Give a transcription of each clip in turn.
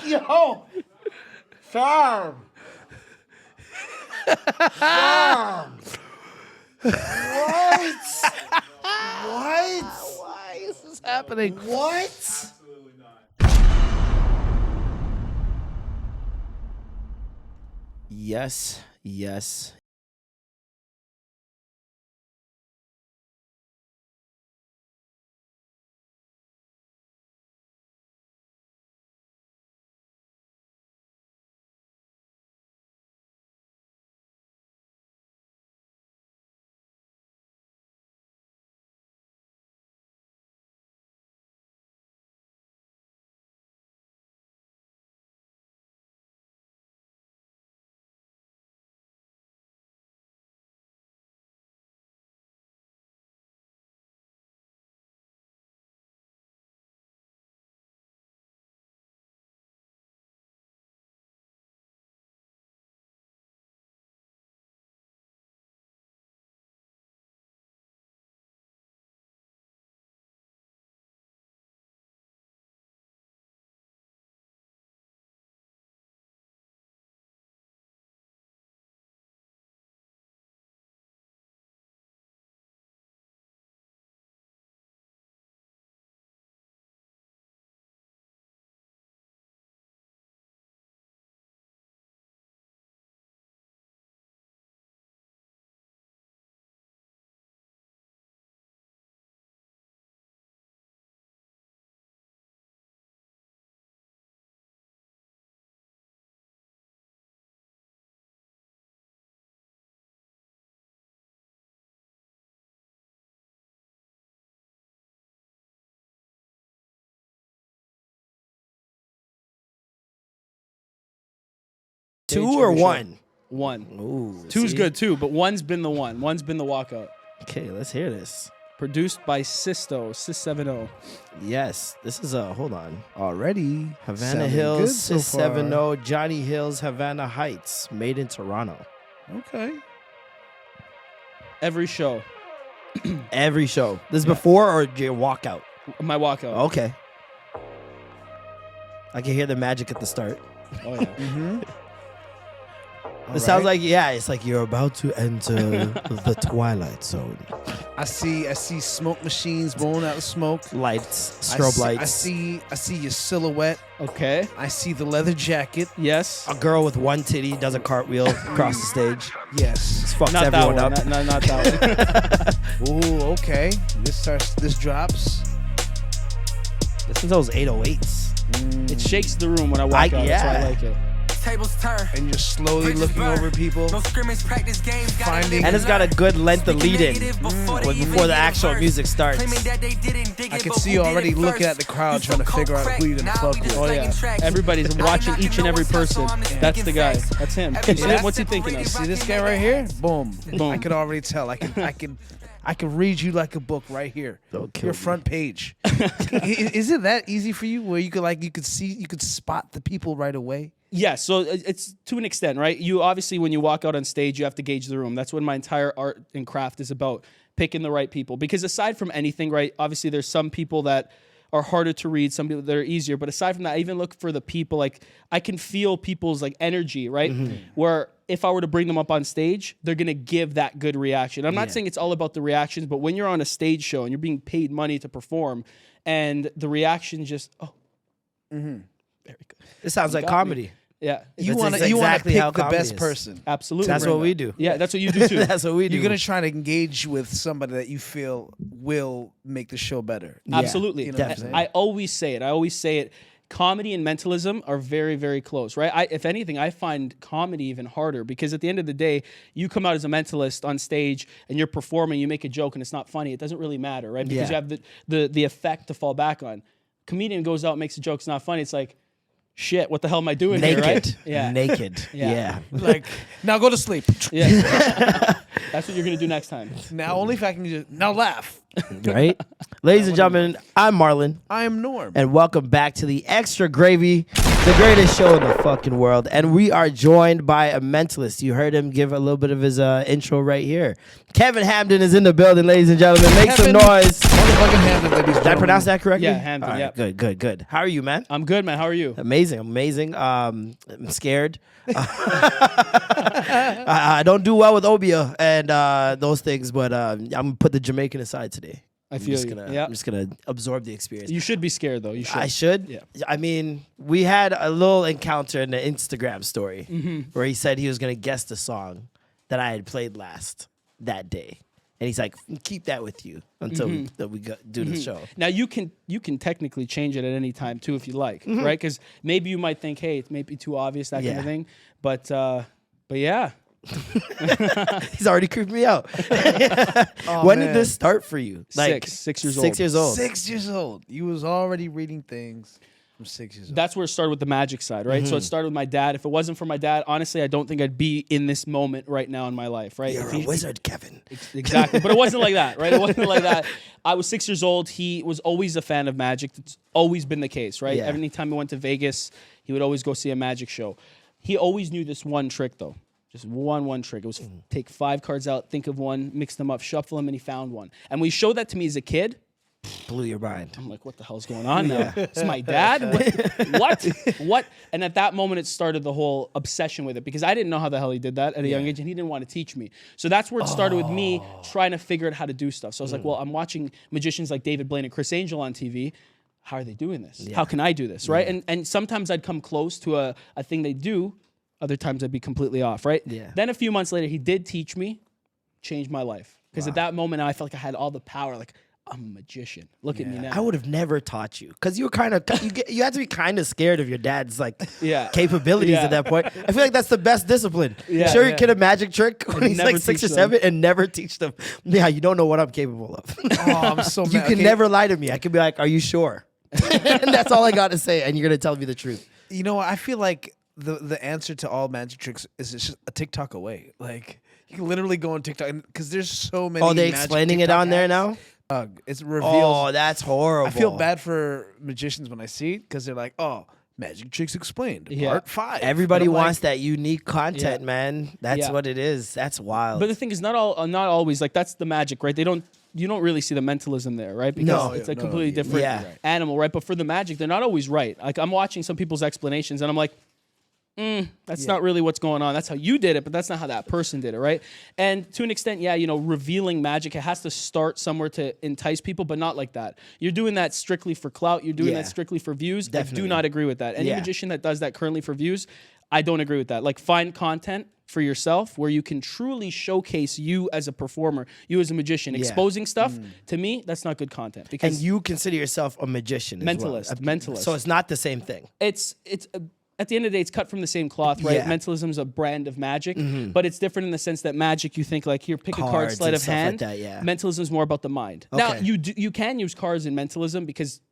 Yo, fam. Fam. What? What? Why is this happening? What? Absolutely not. Yes, yes. Two or one? One. Ooh, Two's see? good too, but one's been the one. One's been the walkout. Okay, let's hear this. Produced by Sisto, Sis70. Yes, this is hold on. Already. Havana Sounding Hills, good so Sis far. 70, Johnny Hills, Havana Heights, made in Toronto. Okay. Every show. Every show. This is before or your walkout? My walkout. Okay. I can hear the magic at the start. Oh yeah. Mm-hmm. It sounds like, yeah, it's like you're about to enter the twilight zone. I see smoke machines blowing out the smoke. Lights, strobe lights. I see your silhouette. Okay. I see the leather jacket. Yes. A girl with one titty does a cartwheel across the stage. Yes. This fucks Not that everyone one. up. Not that one. Ooh, okay. This drops. This is those 808s. It shakes the room when I walk out. That's why I like it. Tables turn. And you're slowly Bridges looking burn. over people. No scrimmage practice games. Finding- And it's got a good length of lead in before the actual music starts. I can see you already looking at the crowd trying to figure out who you're gonna fuck with. Oh yeah. Everybody's watching each and every person. That's the guy. That's him. What's he thinking of? See this guy right here? Boom. Boom. I can already tell. I can read you like a book right here. Don't kill Your me. front page. Is it that easy for you where you could spot the people right away? Yeah, so it's to an extent, right? You obviously, when you walk out on stage, you have to gauge the room. That's what my entire art and craft is about, picking the right people. Because aside from anything, right, obviously there's some people that are harder to read, some people that are easier. But aside from that, I even look for the people, like, I can feel people's, like, energy, right? Where if I were to bring them up on stage, they're going to give that good reaction. I'm not saying it's all about the reactions, but when you're on a stage show and you're being paid money to perform, and the reaction just, very good. This sounds like got me. comedy. Yeah, You That's want to exactly how pick the comedy best is. person. absolutely. That's what we do. Yeah, that's what you do too. That's what we do. You're gonna try to engage with somebody that you feel will make the show better. Absolutely. You know what I'm saying? I always say it. Comedy and mentalism are very, very close, right? If anything, I find comedy even harder because at the end of the day, you come out as a mentalist on stage and you're performing, you make a joke and it's not funny. It doesn't really matter, right? Because you have the effect to fall back on. Comedian goes out, makes a joke, it's not funny. It's like, shit, what the hell am I doing naked. here, right? Yeah. Naked. Yeah. Yeah. Like, now go to sleep. Yeah. That's what you're going to do next time. Now only if I can just now laugh. Right? Ladies and gentlemen, I'm Marlon. I am Norm. And welcome back to the Extra Gravy, the The greatest show in the fucking world. And we are joined by a mentalist. You heard him give a little bit of his intro right here. Kevin Hamdan is in the building, ladies and gentlemen. Make some noise. Motherfucking Hamlin, ladies and Did I gentlemen. pronounce that correctly? Yeah, Hamdan, All right, yeah. Good. How are you, man? I'm good, man. How are you? Amazing. I'm scared. I don't do well with Obia and those things, but I'm gonna put the Jamaican aside today. I feel you. Yeah. I'm just gonna absorb the experience. You should be scared though. You should. I should. Yeah. I mean, we had a little encounter in the Instagram story where he said he was gonna guess the song that I had played last that day, and he's like, "Keep that with you until we do the show." Now you can technically change it at any time too if you like, right? Because maybe you might think, hey, it may be too obvious, that kind of thing. But yeah. He's already creeped me out. Oh, When man. did this start for you? Six years old. 6 years old. 6 years old. You was already reading things from 6 years old. That's where it started with the magic side, right? So it started with my dad. If it wasn't for my dad, honestly, I don't think I'd be in this moment right now in my life, right? You're If a he- wizard, Kevin. Exactly. But it wasn't like that, right? It wasn't like that. I was 6 years old. He was always a fan of magic. It's always been the case, right? Yeah. Every time we went to Vegas, he would always go see a magic show. He always knew this one trick, though. Just one trick. It was take 5 cards out, think of one, mix them up, shuffle them, and he found one. And when he showed that to me as a kid, Blew your mind. I'm like, what the hell's going on now? It's my dad? What? And at that moment, it started the whole obsession with it because I didn't know how the hell he did that at a young age, and he didn't want to teach me. So that's where it started with me trying to figure out how to do stuff. So I was like, well, I'm watching magicians like David Blaine and Chris Angel on TV. How are they doing this? How can I do this, right? And sometimes I'd come close to a thing they do. Other times I'd be completely off, right? Yeah. Then a few months later, he did teach me, changed my life. Because at that moment, I felt like I had all the power. Like, I'm a magician. Look at me now. I would have never taught you because you were kind of you had to be kind of scared of your dad's capabilities at that point. I feel like that's the best discipline. Show your kid a magic trick when he's never like 6 or teach them. 7 and never teach them. Yeah, you don't know what I'm capable of. Oh, I'm so mad. You can Okay. never lie to me. I can be like, "Are you sure?" And that's all I got to say, and you're gonna tell me the truth. You know what? I feel like the answer to all magic tricks is just a TikTok away. Like you can literally go on TikTok because there's so many. Oh, they're magic explaining it TikTok on there apps. now. It's reveals. Oh, that's horrible. I feel bad for magicians when I see it because they're like, "Oh, magic tricks explained, Yeah. part 5." Everybody But I'm wants that unique content, Yeah. man. That's Yeah. what it is. That's wild. But the thing is, not always like that's the magic, right? You don't really see the mentalism there, right? Because No. it's a completely different Yeah. animal, right? But for the magic, they're not always right. Like I'm watching some people's explanations, and I'm like, that's not really what's going on. That's how you did it, but that's not how that person did it, right? And to an extent, yeah, revealing magic, it has to start somewhere to entice people, but not like that. You're doing that strictly for clout. You're doing Yeah. that strictly for views. I Definitely. do not agree with that. Any Yeah. magician that does that currently for views, I don't agree with that. Like find content for yourself where you can truly showcase you as a performer, you as a magician. Exposing stuff, to me, that's not good content. and Because you consider yourself a magician, as well. Mentalist. So it's not the same thing. it's at the end of the day, it's cut from the same cloth, right? Yeah. Mentalism's a brand of magic, but it's different in the sense that magic, you think like, here, pick a card, Cards sleight and of stuff like hand. that, yeah. Mentalism's more about the mind. Now, Okay. you can use cards in mentalism because,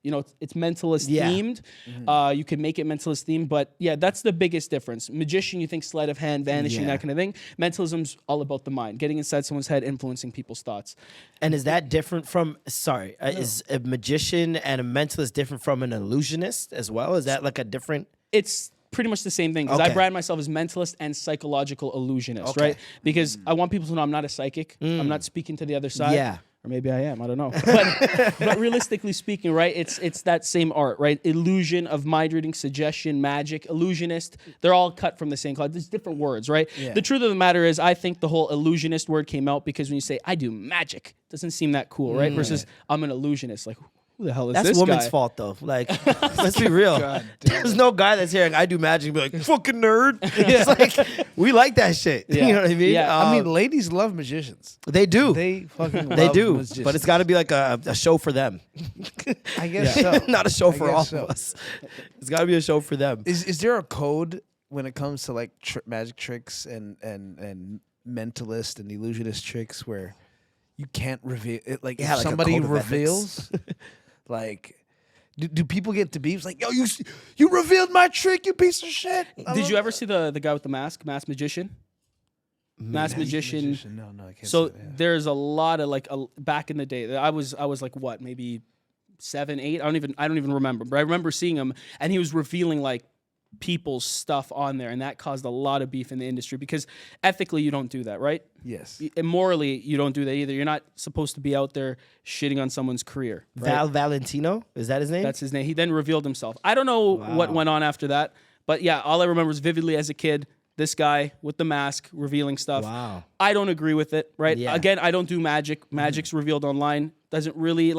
it's mentalist Yeah. themed. You can make it mentalist themed, but yeah, that's the biggest difference. Magician, you think sleight of hand, vanishing, Yeah. that kind of thing. Mentalism's all about the mind, getting inside someone's head, influencing people's thoughts. And is that different from? Is a magician and a mentalist different from an illusionist as well? Is that like a different? It's pretty much the same thing because I Okay. brand myself as mentalist and psychological illusionist, Okay. right? Because I want people to know I'm not a psychic. I'm not speaking to the other side. Yeah. Or maybe I am. I don't know. But realistically speaking, right? It's that same art, right? Illusion of mind reading, suggestion, magic, illusionist. They're all cut from the same cloth. There's different words, right? Yeah. The truth of the matter is, I think the whole illusionist word came out because when you say I do magic, it doesn't seem that cool, right? Versus I'm an illusionist. Like, who the hell is That's this woman's guy? fault though. Like, let's be real. There's no guy that's hearing I do magic and be like, fucking nerd. It's like we like that shit. Yeah. You know what I mean? Yeah. I mean, ladies love magicians. they do. They fucking They love do. magicians. But it's got to be like a show for them. I guess so. Not a show I for all guess so. of us. It's got to be a show for them. Is there a code when it comes to like magic tricks and mentalist and illusionist tricks where you can't reveal it? Like Yeah, if like a somebody code of ethics. reveals, like. Do people get to beefs like, yo, you revealed my trick, you piece of shit? Did you ever see the guy with the mask magician? Masked magician. No, I can't. So say that, yeah. there's a lot of like back in the day. I was like what, maybe 7, 8. I don't even remember. But I remember seeing him, and he was revealing like people's stuff on there, and that caused a lot of beef in the industry because ethically you don't do that, right? Yes. And morally you don't do that either. You're not supposed to be out there shitting on someone's career. Right? Valentino, is that his name? That's his name. He then revealed himself. I don't know what went on after that, but yeah, all I remember is vividly as a kid, this guy with the mask revealing stuff. Wow. I don't agree with it, right? Yeah. Again, I don't do magic. Magic's revealed online. Doesn't really,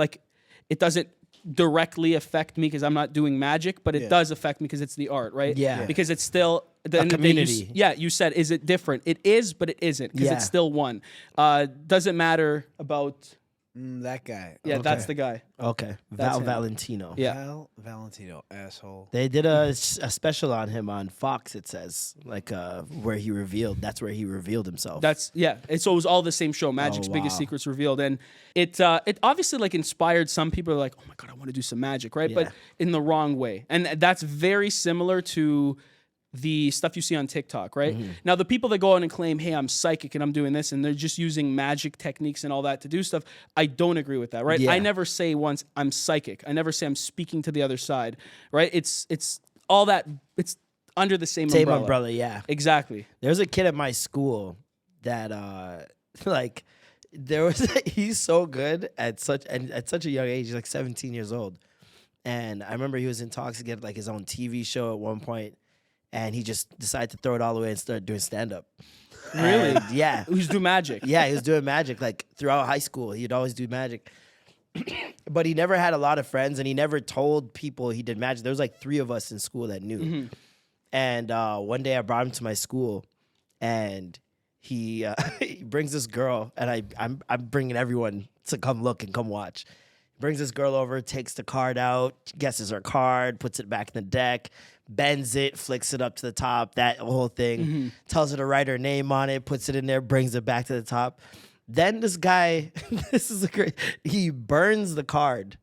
it doesn't directly affect me because I'm not doing magic, but it does affect me because it's the art, right? Yeah. Because it's still the community. You said, is it different? It is, but it isn't because it's still one. Doesn't matter about. That guy. Yeah, Okay. that's the guy. Okay. That's him. Valentino. Yeah. Valentino, asshole. They did a special on him on Fox, it says, where he revealed, that's where he revealed himself. So it was all the same show, Magic's Biggest wow. Secrets Revealed, and it obviously inspired some people. Like, oh my god, I want to do some magic, right? But in the wrong way, and that's very similar to the stuff you see on TikTok, right? Now, the people that go out and claim, hey, I'm psychic and I'm doing this, and they're just using magic techniques and all that to do stuff, I don't agree with that, right? Yeah. I never say once I'm psychic. I never say I'm speaking to the other side, right? It's all that, it's under the same umbrella. Yeah. Exactly. There's a kid at my school that he's so good at such a young age. He's like 17 years old. And I remember he was in talks to get his own TV show at one point. And he just decided to throw it all away and start doing stand-up. Really? And, yeah. Who's do magic? Yeah, he was doing magic. Throughout high school, he'd always do magic. But he never had a lot of friends, and he never told people he did magic. There was 3 of us in school that knew. And one day I brought him to my school, and he brings this girl, and I'm bringing everyone to come look and come watch. Brings this girl over, takes the card out, guesses her card, puts it back in the deck, bends it, flicks it up to the top, that whole thing. Tells her to write her name on it, puts it in there, brings it back to the top. Then this guy, he burns the card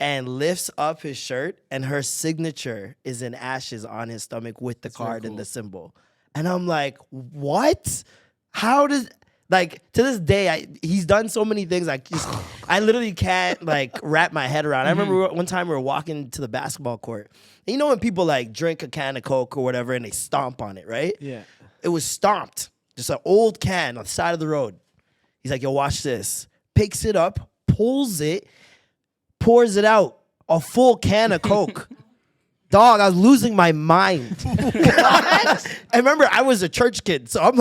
and lifts up his shirt, and her signature is in ashes on his stomach with the card and the symbol. And I'm like, what? How does... to this day, he's done so many things. I literally can't wrap my head around. I remember one time we were walking to the basketball court. And you know when people drink a can of Coke or whatever and they stomp on it, right? Yeah. It was stomped. Just an old can on the side of the road. He's like, yo, watch this. Picks it up, pulls it, pours it out. A full can of Coke. Dog, I was losing my mind. I remember I was a church kid, so I'm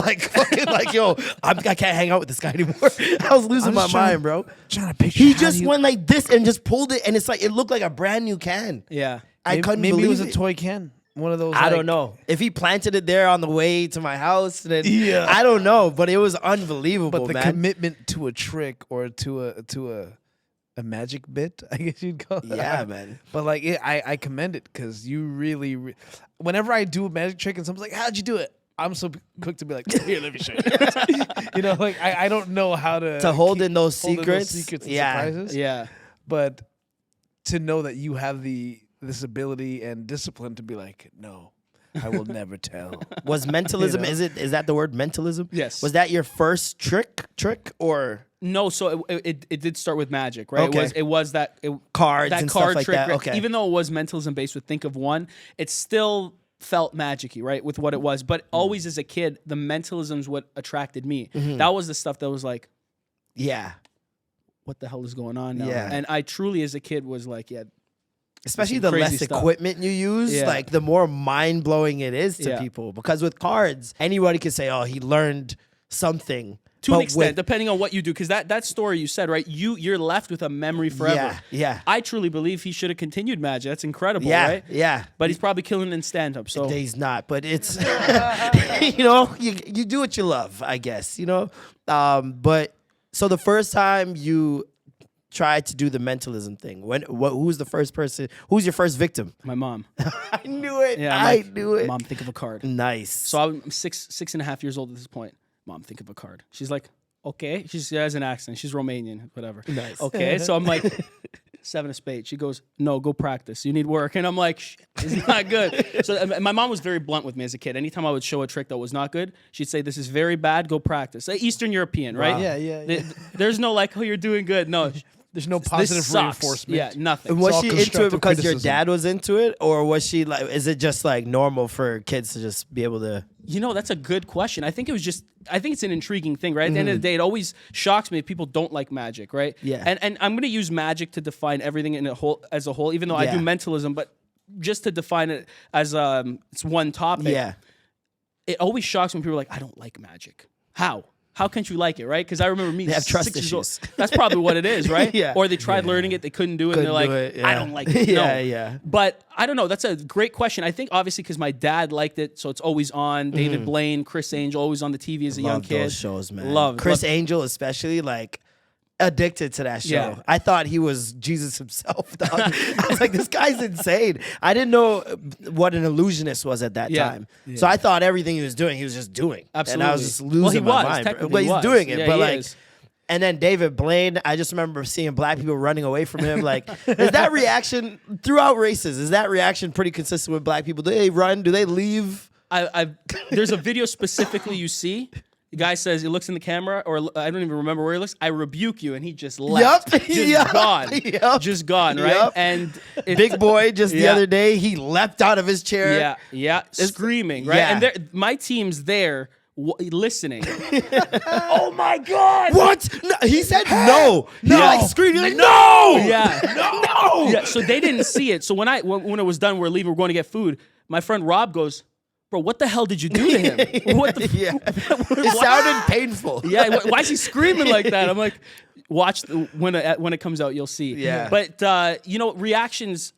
yo, I can't hang out with this guy anymore. I was losing my mind, bro. Trying to picture. He just went like this and just pulled it, and it looked like a brand new can. Yeah. I couldn't maybe believe it was a toy can. One of those. I don't know if he planted it there on the way to my house. Then I don't know, but it was unbelievable. But the man. commitment to a trick or to a magic bit, I guess you'd call it. Yeah, man. But I commend it because you really, whenever I do a magic trick and someone's like, "How'd you do it?" I'm so quick to be like, "Here, let me show you." I don't know how to hold in those hold secrets. and Yeah. surprises. Yeah. But to know that you have this ability and discipline to be like, no, I will never tell. Was mentalism? You know? Is that the word mentalism? Yes. Was that your first trick or No, so it did start with magic, right? Okay. It was that cards that and card stuff like trick. that? Okay. Even though it was mentalism based with Think of One, it still felt magic-y, right, with what it was. But always as a kid, the mentalism's what attracted me. That was the stuff that was like, yeah, what the hell is going on now? Yeah. And I truly, as a kid, was like, yeah. especially some the crazy less stuff. equipment you use, Yeah. the more mind blowing it is to Yeah. people. Because with cards, anybody can say, "Oh, he learned something." To an But extent, with- depending on what you do, because that story you said, right? You're left with a memory forever. Yeah. I truly believe he should have continued magic. That's incredible, Yeah, right? yeah. But he's probably killing it in stand-up. So He's not, but it's you do what you love, I guess. But so the first time you tried to do the mentalism thing, who's the first person? Who's your first victim? my mom. I knew it. Yeah, I knew it. Mom, think of a card. Nice. So I'm six and a half years old at this point. Mom, think of a card. She's like, okay. She has an accent. She's Romanian, whatever. Nice. Okay. So I'm like, 7 of spades. She goes, no, go practice. You need work. And I'm like, shit, it's not good. So and my mom was very blunt with me as a kid. Anytime I would show a trick that was not good, she'd say, this is very bad. Go practice. Eastern European, right? Yeah. There's no oh, you're doing good. No. There's no This positive sucks. reinforcement. Yeah, nothing. And was all she into it constructive because your criticism. dad was into it, or was she like? Is it just like normal for kids to just be able to? You know, that's a good question. I think it's an intriguing thing, right? At the end of the day, it always shocks me if people don't like magic, right? Yeah. And I'm going to use magic to define everything as a whole, even though I Yeah. do mentalism, but just to define it as it's one topic. Yeah. It always shocks when people are like, I don't like magic. How? How can't you like it, right? Because I remember me, They have trust 6 years old. issues. That's probably what it is, right? Yeah. Or they tried learning it, they couldn't do it, Couldn't and they're do like, it, yeah. I don't like it. Yeah, No. yeah. But I don't know. That's a great question. I think obviously because my dad liked it, so it's always on. David Blaine, Chris Angel, always on the TV as a young Love kid. those shows, man. Love Chris Angel, especially, like addicted to that show. Yeah. I thought he was Jesus himself, dog. I was like, this guy's insane. I didn't know what an illusionist was at that Yeah. time. So I thought everything he was doing, he was just doing. Absolutely. And I was just losing Well, he my was. mind. Technically Well, he he's was. doing it, Yeah, but he like. is. And then David Blaine, I just remember seeing black people running away from him. Like, is that reaction throughout races? Is that reaction pretty consistent with black people? Do they run? Do they leave? There's a video specifically you see. The guy says, he looks in the camera, or I don't even remember where he looks. I rebuke you, and he just left. Yup. Just Yup. gone. Yup. Just gone, right? Yup. And Big boy, just the Yeah. other day, he leapt out of his chair. Yeah, screaming, right? Yeah. And my team's there listening. Oh my God! What? No, he said no. No. He like screamed. He's like, no. Yeah. No. Yeah, so they didn't see it. So when it was done, we're leaving, we're going to get food. My friend Rob goes, bro, what the hell did you do to him? What the? Yeah. It sounded painful. Yeah, why is he screaming like that? I'm like, watch when it comes out, you'll see. Yeah. But reactions.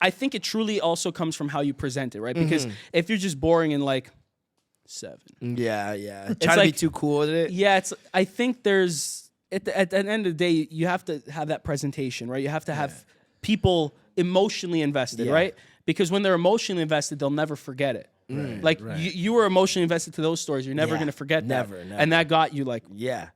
I think it truly also comes from how you present it, right? Because if you're just boring and like 7, Yeah. Trying to be like- too cool with it. yeah, I think there's at the end of the day, you have to have that presentation, right? You have to have people emotionally invested, Yeah. right? Because when they're emotionally invested, they'll never forget it. Like you were emotionally invested to those stories, you're never Yeah. gonna forget that. Never. And that got you like, Yeah.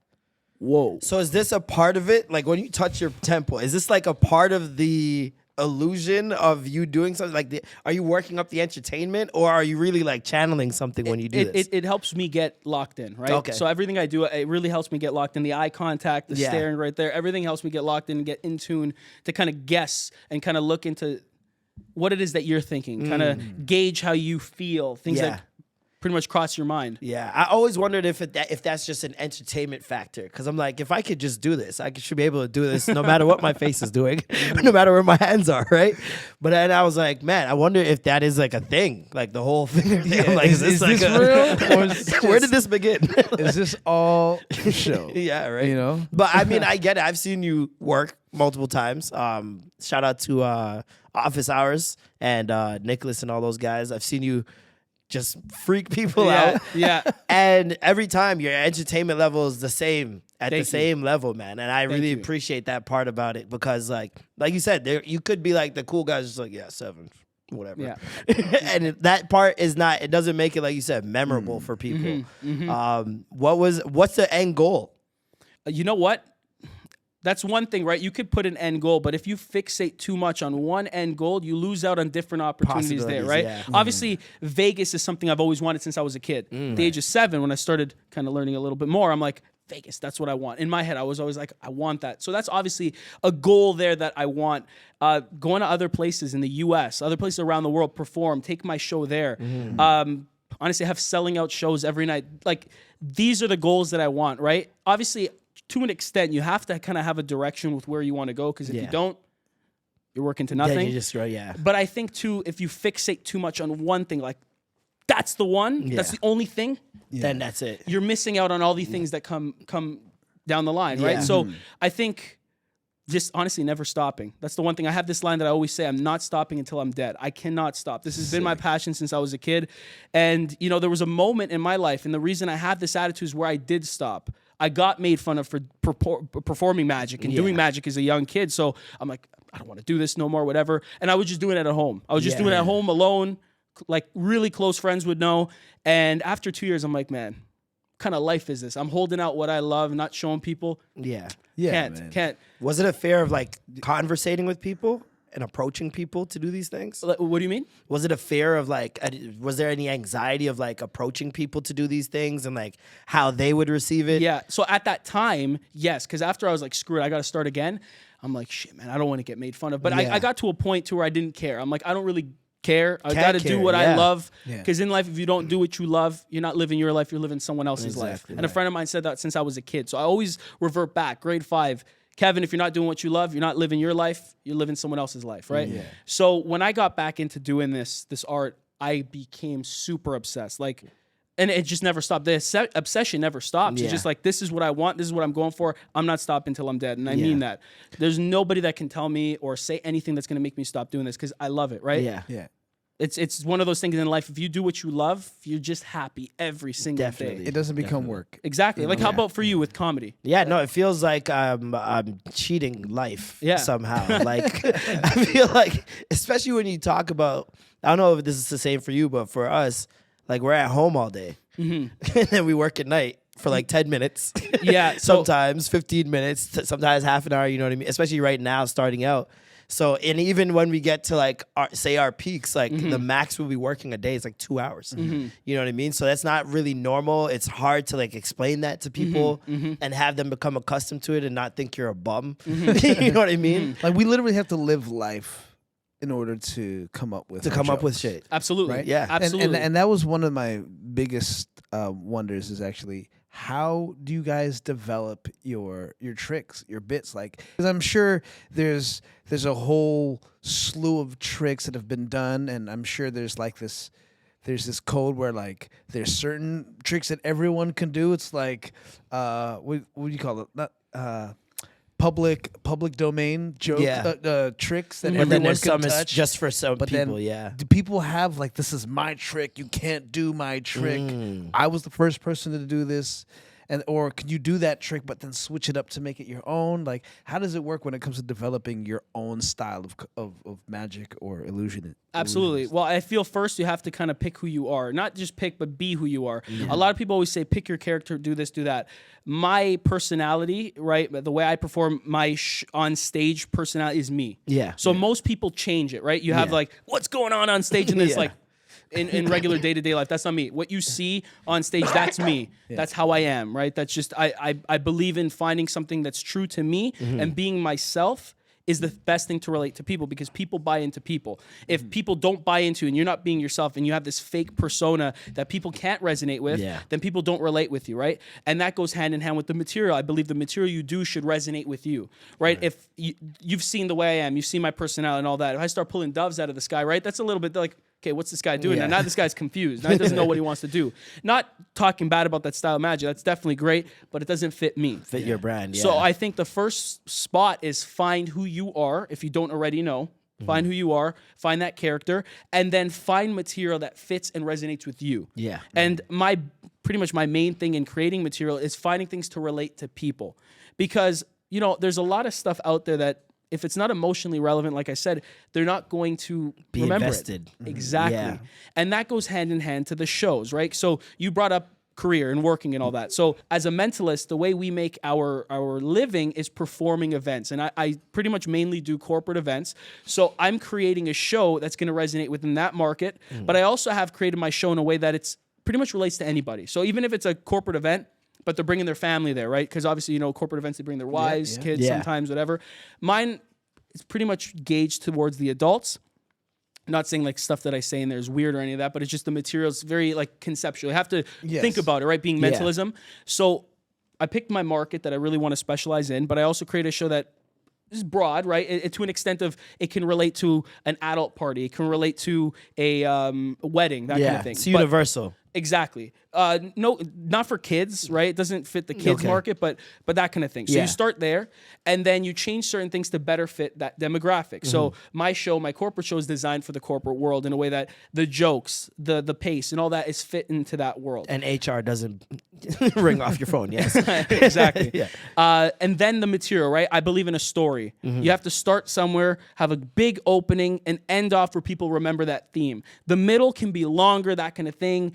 whoa. So is this a part of it? Like when you touch your temple, is this like a part of the illusion of you doing something? Like, are you working up the entertainment, or are you really like channeling something when you do this? It helps me get locked in, right? Okay. So everything I do, it really helps me get locked in. The eye contact, the Yeah. staring right there, everything helps me get locked in and get in tune to kind of guess and kind of look into what it is that you're thinking, kind of gauge how you feel, things Yeah. that pretty much cross your mind. Yeah, I always wondered if that's just an entertainment factor. Because I'm like, if I could just do this, should be able to do this no matter what my face is doing, no matter where my hands are, right? But then I was like, man, I wonder if that is like a thing, like the whole thing. I'm like, Is this this like real? Or is it where just- did this begin? Is this all for show? Yeah, right. You know? But I mean, I get it. I've seen you work multiple times. Shout out to Office Hours and Nicholas and all those guys. I've seen you just freak people out. Yeah. And every time your entertainment level is the same at Thank the you. same level, man. And I really you. appreciate that part about it because, like you said, you could be like the cool guys, just like 7, whatever. Yeah. And that part is not. It doesn't make it, like you said, memorable for people. What's the end goal? You know what? That's one thing, right? You could put an end goal, but if you fixate too much on one end goal, you lose out on different opportunities there, Possibilities, right? yeah. Obviously, Vegas is something I've always wanted since I was a kid. At the age of 7, when I started kind of learning a little bit more, I'm like, Vegas, that's what I want. In my head, I was always like, I want that. So that's obviously a goal there that I want. Going to other places in the U.S., other places around the world, perform, take my show there. Honestly, have selling out shows every night. Like, these are the goals that I want, right? Obviously, to an extent, you have to kind of have a direction with where you want to go, because if you Yeah. don't, you're working to Yeah, nothing. you just yeah. But I think, too, if you fixate too much on one thing, like, that's the one, that's the only thing, Then that's it. you're missing out on all these things that come down the line, right? Yeah. So I think just honestly never stopping. That's the one thing. I have this line that I always say, I'm not stopping until I'm dead. I cannot stop. This has been my passion since I was a kid. And, there was a moment in my life, and the reason I have this attitude is where I did stop. I got made fun of for performing magic and doing magic as a young kid. So I'm like, I don't want to do this no more, whatever. And I was just doing it at home. I was just doing it at home alone. Like, really close friends would know. And after 2 years, I'm like, man, what kind of life is this? I'm holding out what I love, not showing people. Yeah. Yeah, Can't, man. can't. Was it a fear of like conversating with people? in approaching people to do these things? What do you mean? Was it a fear of like, was there any anxiety of like approaching people to do these things and like how they would receive it? Yeah. So at that time, yes, because after I was like, screw it, I got to start again. I'm like, shit, man, I don't want to get made fun of. But I got to a point to where I didn't care. I'm like, I don't really care. I got to do what I love. Because in life, if you don't do what you love, you're not living your life. You're living someone else's life. And a friend of mine said that since I was a kid. So I always revert back. Grade 5. Kevin, if you're not doing what you love, you're not living your life, you're living someone else's life, right? Yeah. So when I got back into doing this art, I became super obsessed. Like, and it just never stopped. The obsession never stops. It's just like, this is what I want. This is what I'm going for. I'm not stopping until I'm dead. And I mean that. There's nobody that can tell me or say anything that's going to make me stop doing this because I love it, right? Yeah. It's one of those things in life. If you do what you love, you're just happy every single day. It doesn't become work. Exactly. Like, how about for you with comedy? Yeah, no, it feels like I'm cheating life somehow. Like, I feel like, especially when you talk about, I don't know if this is the same for you, but for us, like, we're at home all day. And then we work at night for like 10 minutes. Yeah. Sometimes 15 minutes, sometimes half an hour, you know what I mean? Especially right now, starting out. So, and even when we get to like, our peaks, like the max we'll be working a day is like 2 hours. You know what I mean? So that's not really normal. It's hard to like explain that to people and have them become accustomed to it and not think you're a bum. You know what I mean? Like, we literally have to live life in order to come up with shit. Absolutely. Right? Yeah. Absolutely. And that was one of my biggest wonders is actually, how do you guys develop your tricks, your bits? Like, because I'm sure there's a whole slew of tricks that have been done, and I'm sure there's this code where like there's certain tricks that everyone can do. It's like what do you call it? Not public domain joke tricks that But everyone then there's can some touch. just for some But people, then, do people have like, this is my trick, you can't do my trick? I was the first person to do this, or can you do that trick but then switch it up to make it your own? Like, how does it work when it comes to developing your own style of magic or illusion? Absolutely. Well, I feel first you have to kind of pick who you are. Not just pick, but be who you are. A lot of people always say, pick your character, do this, do that. My personality, right, the way I perform, my on stage personality is me. Yeah. So most people change it, right? You have like, what's going on stage? And it's like, in regular day-to-day life, that's not me. What you see on stage, that's me. That's how I am, right? That's just, I believe in finding something that's true to me and being myself is the best thing to relate to people because people buy into people. If people don't buy into and you're not being yourself and you have this fake persona that people can't resonate with, then people don't relate with you, right? And that goes hand in hand with the material. I believe the material you do should resonate with you, right? If you've seen the way I am, you've seen my personality and all that. If I start pulling doves out of the sky, right? That's a little bit like, okay, what's this guy doing? Now this guy's confused. Now he doesn't know what he wants to do. Not talking bad about that style of magic. That's definitely great, but it doesn't fit me. Fit your brand, So I think the first spot is find who you are, if you don't already know. Find who you are, find that character, and then find material that fits and resonates with you. Yeah. And pretty much my main thing in creating material is finding things to relate to people. Because, you know, there's a lot of stuff out there that if it's not emotionally relevant, like I said, they're not going to Be remember invested. it. Exactly. Yeah. And that goes hand in hand to the shows, right? So you brought up career and working and all that. So as a mentalist, the way we make our living is performing events. And I pretty much mainly do corporate events. So I'm creating a show that's going to resonate within that market. But I also have created my show in a way that it's pretty much relates to anybody. So even if it's a corporate event, but they're bringing their family there, right? Because obviously, you know, corporate events, they bring their wives, kids, sometimes, whatever. Mine is pretty much gauged towards the adults. Not saying like stuff that I say in there is weird or any of that, but it's just the material's very like conceptual. You have to think about it, right? Being mentalism. So I picked my market that I really want to specialize in, but I also create a show that is broad, right? It to an extent of it can relate to an adult party. It can relate to a wedding, that kind of thing. It's universal. Exactly. No, not for kids, right? It doesn't fit the kids market, but that kind of thing. So you start there, and then you change certain things to better fit that demographic. So my show, my corporate show, is designed for the corporate world in a way that the jokes, the pace, and all that is fit into that world. And HR doesn't ring off your phone. Yes, exactly. And then the material, right? I believe in a story. You have to start somewhere, have a big opening, and end off where people remember that theme. The middle can be longer, that kind of thing.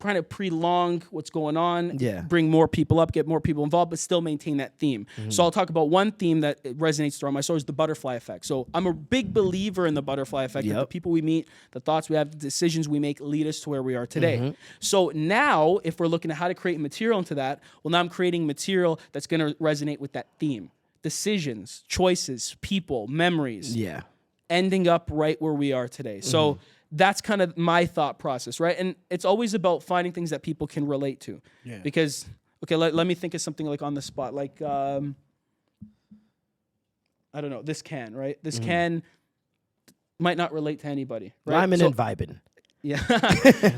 kind of prolong what's going on, Yeah. bring more people up, get more people involved, but still maintain that theme. So I'll talk about one theme that resonates throughout my stories, the butterfly effect. So I'm a big believer in the butterfly effect. That the people we meet, the thoughts we have, the decisions we make lead us to where we are today. So now, if we're looking at how to create material into that, well, now I'm creating material that's going to resonate with that theme. Decisions, choices, people, memories. Yeah. Ending up right where we are today. So that's kind of my thought process, right? And it's always about finding things that people can relate to. Yeah. Because, okay, let me think of something like on the spot. Like, I don't know, this can, right? This can might not relate to anybody, right? Rhyming and vibing. Yeah.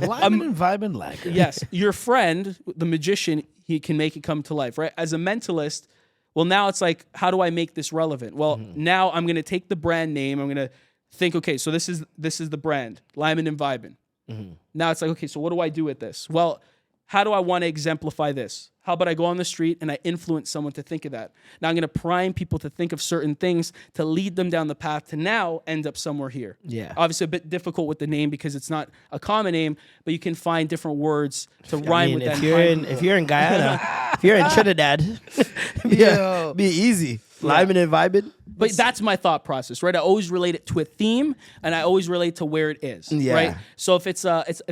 Lyman and vibing lager. Yes. Your friend, the magician, he can make it come to life, right? As a mentalist, well, now it's like, how do I make this relevant? Well, now I'm going to take the brand name. I'm going to think, okay, so this is the brand, Lyman and Vibin. Now it's like, okay, so what do I do with this? Well, how do I want to exemplify this? How about I go on the street and I influence someone to think of that? Now I'm going to prime people to think of certain things to lead them down the path to now end up somewhere here. Yeah. Obviously a bit difficult with the name because it's not a common name, but you can find different words to rhyme with that. If you're in Guyana, if you're in Trinidad, be easy. Lyman and vibing. But that's my thought process, right? I always relate it to a theme, and I always relate to where it is, right? So if it's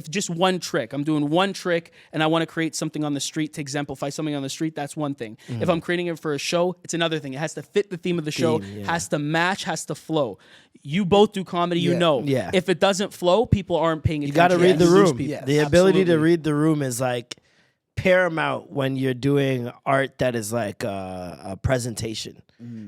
just one trick, I'm doing one trick, and I want to create something on the street to exemplify something on the street, that's one thing. If I'm creating it for a show, it's another thing. It has to fit the theme of the show, has to match, has to flow. You both do comedy, you know. Yeah. If it doesn't flow, people aren't paying attention. You got to read the You lose room. people. The ability to read the room is like paramount when you're doing art that is like a presentation.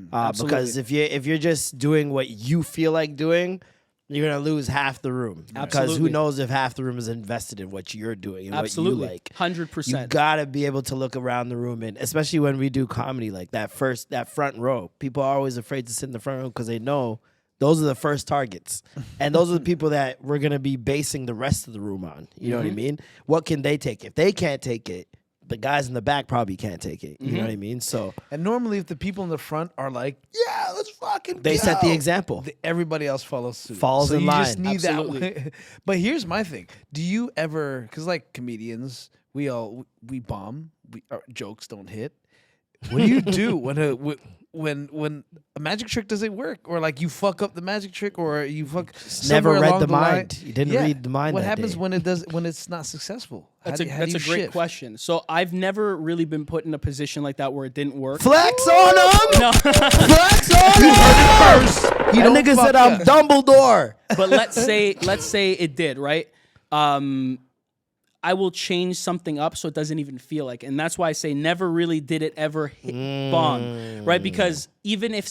Because if you're just doing what you feel like doing, you're gonna lose half the room. Because who knows if half the room is invested in what you're doing and what you like. 100%. You gotta be able to look around the room, and especially when we do comedy, like that front row. People are always afraid to sit in the front row because they know those are the first targets. And those are the people that we're going to be basing the rest of the room on. You know what I mean? What can they take? If they can't take it, the guys in the back probably can't take it. You know what I mean? So And normally if the people in the front are like, yeah, let's fucking they go, set the example. everybody else follows suit. Falls so in you line. just need Absolutely. that one. But here's my thing. Do you ever, because like comedians, we bomb, our jokes don't hit. What do you do when a magic trick doesn't work, or like you fuck up the magic trick, or you fuck Never somewhere read along the line? mind. You didn't read the mind What that happens day. when it's not successful? That's How a do you great shift? question. So I've never really been put in a position like that where it didn't work. Flex on him! No. Flex on him! That nigga said I'm Dumbledore. But let's say it did, right? I will change something up so it doesn't even feel like it. And that's why I say never really did it ever hit bomb, right? Because even if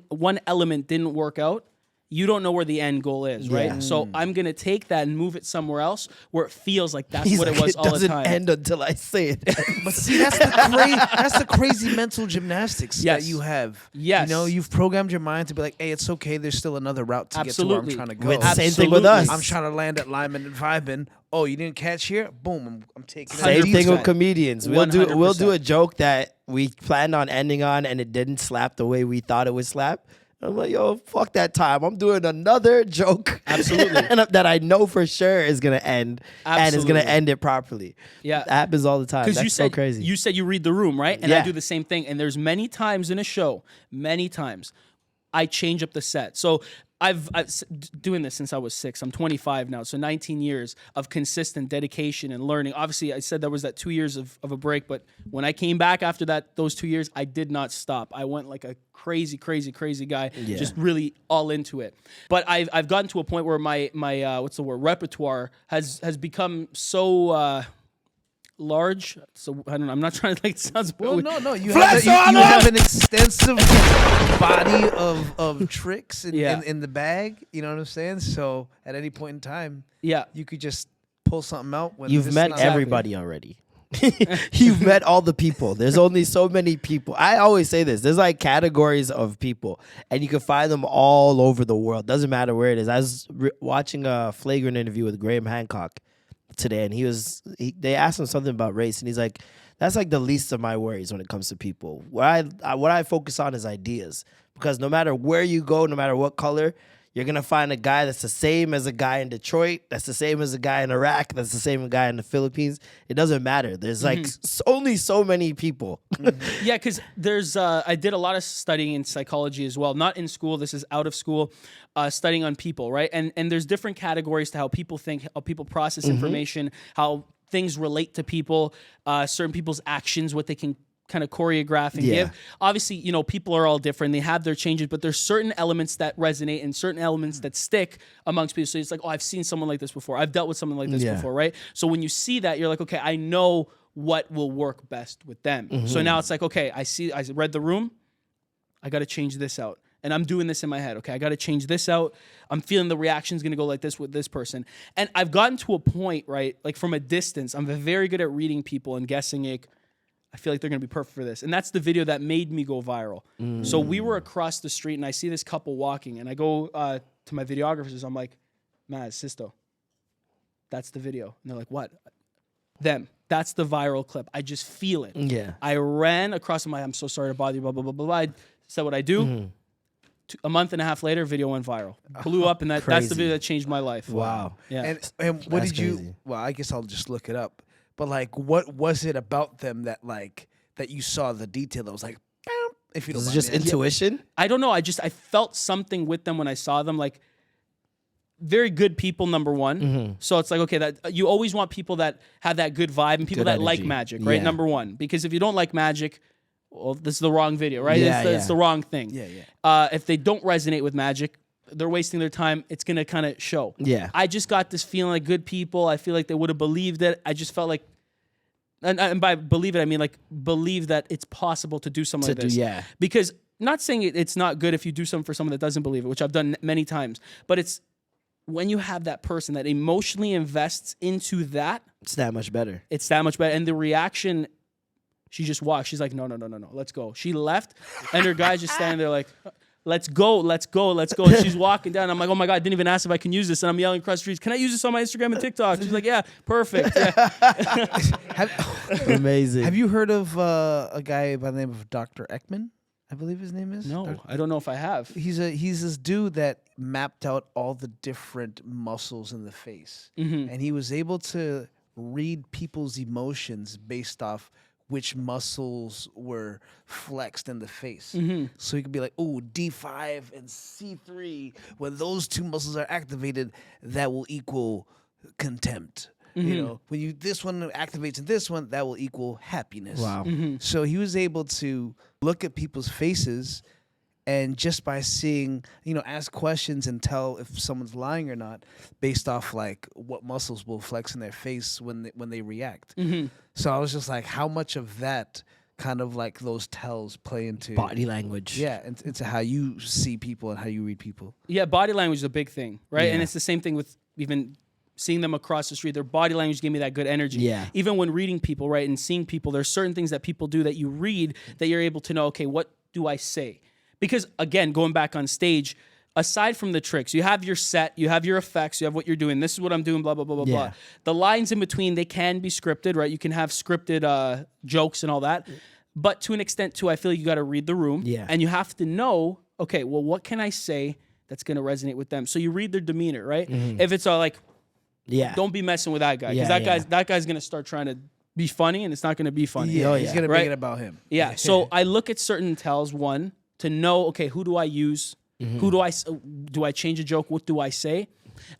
one element didn't work out, you don't know where the end goal is, right? Yeah. So I'm going to take that and move it somewhere else where it feels like that's He's what like, it was it all the doesn't time. end until I say it. But see, that's the crazy mental gymnastics Yes. that you have. Yes. You know, you've programmed your mind to be like, hey, it's okay. There's still another route to get to where I'm Absolutely. trying to go. With same thing with us. I'm trying to land at Lyman and Vibin. Oh, you didn't catch here? Boom, I'm taking it. Same thing with 100%. comedians. We'll do 100%. a joke that we planned on ending on and it didn't slap the way we thought it would slap. I'm like, yo, fuck that time. I'm doing another joke. Absolutely. that I know for sure is gonna end and is gonna Absolutely. end it properly. Yeah. That happens all the time. That's you so said, crazy. You said you read the room, right? And I Yeah. do the same thing. And there's many times in a show, I change up the set. So I've doing this since I was 6. I'm 25 now, so 19 years of consistent dedication and learning. Obviously, I said there was that 2 years of a break, but when I came back after those 2 years, I did not stop. I went like a crazy guy, just really all into it. But I've gotten to a point where my repertoire has become so large. So I don't know. I'm not trying to like it sounds. Well, no. You Flex have, on you him! have an extensive body of tricks in the bag. You know what I'm saying? So at any point in time, Yeah. you could just pull something out. When You've this met not everybody already. You've met all the people. There's only so many people. I always say this. There's like categories of people, and you can find them all over the world. Doesn't matter where it is. I was watching a Flagrant interview with Graham Hancock today, and they asked him something about race, and he's like, that's like the least of my worries when it comes to people. What I focus on is ideas, because no matter where you go, no matter what color, You're going to find a guy that's the same as a guy in Detroit, that's the same as a guy in Iraq, that's the same guy in the Philippines. It doesn't matter. There's like only so many people. Yeah, because there's I did a lot of studying in psychology as well. Not in school. This is out of school, studying on people, right? And there's different categories to how people think, how people process information, how things relate to people, certain people's actions, what they can kind of choreograph and give. Obviously, you know, people are all different. They have their changes, but there's certain elements that resonate and certain elements that stick amongst people. So it's like, oh, I've seen someone like this before. I've dealt with someone like this before, right? So when you see that, you're like, okay, I know what will work best with them. So now it's like, okay, I read the room. I got to change this out. And I'm doing this in my head. Okay, I got to change this out. I'm feeling the reaction's going to go like this with this person. And I've gotten to a point, right, like from a distance, I'm very good at reading people and guessing it. I feel like they're going to be perfect for this. And that's the video that made me go viral. So we were across the street and I see this couple walking and I go to my videographers. I'm like, Maz, Sisto, that's the video. And they're like, what? Them. That's the viral clip. I just feel it. Yeah. I ran across them. I'm so sorry to bother you, blah, blah, blah, blah, blah. I said what I do. A month and a half later, video went viral. Blew up and that's the video that changed my life. Wow. Yeah. And what That's did you? crazy. Well, I guess I'll just look it up. But like, what was it about them that you saw the detail that was like, "Bam," if you don't Is it mind just me asking? intuition? I don't know. I felt something with them when I saw them. Like, very good people, number one. So it's like, okay, that you always want people that have that good vibe and people Good that like energy. magic, right? Yeah. Number one. Because if you don't like magic, well, this is the wrong video, right? Yeah, It's the wrong thing. Yeah. If they don't resonate with magic, they're wasting their time. It's going to kind of show. Yeah. I just got this feeling like good people. I feel like they would have believed it. I just felt like, and by believe it, I mean like believe that it's possible to do something like this. Yeah. Because not saying it's not good if you do something for someone that doesn't believe it, which I've done many times, but it's when you have that person that emotionally invests into that, It's that much better. it's that much better. And the reaction, she just walked. She's like, no, let's go. She left, and her guy's just standing there like, let's go. And she's walking down. I'm like, oh my God, I didn't even ask if I can use this. And I'm yelling across the streets, can I use this on my Instagram and TikTok? She's like, yeah, perfect. Yeah. Amazing. Have you heard of a guy by the name of Dr. Ekman? I believe his name is. No, I don't know if I have. He's this dude that mapped out all the different muscles in the face, and he was able to read people's emotions based off which muscles were flexed in the face. So he could be like, "Oh, D5 and C3. When those two muscles are activated, that will equal contempt." You know, when this one activates in this one, that will equal happiness. Wow. So he was able to look at people's faces and just by seeing, ask questions and tell if someone's lying or not based off like what muscles will flex in their face when they react. So I was just like, how much of that kind of like those tells play into Body language. Yeah, into how you see people and how you read people. Yeah, body language is a big thing, right? Yeah. And it's the same thing with even seeing them across the street. Their body language gave me that good energy. Yeah. Even when reading people, right, and seeing people, there's certain things that people do that you read that you're able to know, okay, what do I say? Because, again, going back on stage, aside from the tricks, you have your set, you have your effects, you have what you're doing. This is what I'm doing, blah, blah, blah, blah, Yeah. blah. The lines in between, they can be scripted, right? You can have scripted jokes and all that. But to an extent, too, I feel like you got to read the room. Yeah. And you have to know, okay, well, what can I say that's going to resonate with them? So you read their demeanor, right? If it's all like, Yeah. don't be messing with that guy, because Yeah, that guy's going to start trying to be funny, and it's not going to be funny. He's gonna Right? make it about him. Yeah. So I look at certain tells, one, to know, okay, who do I use? Who do I change a joke? What do I say?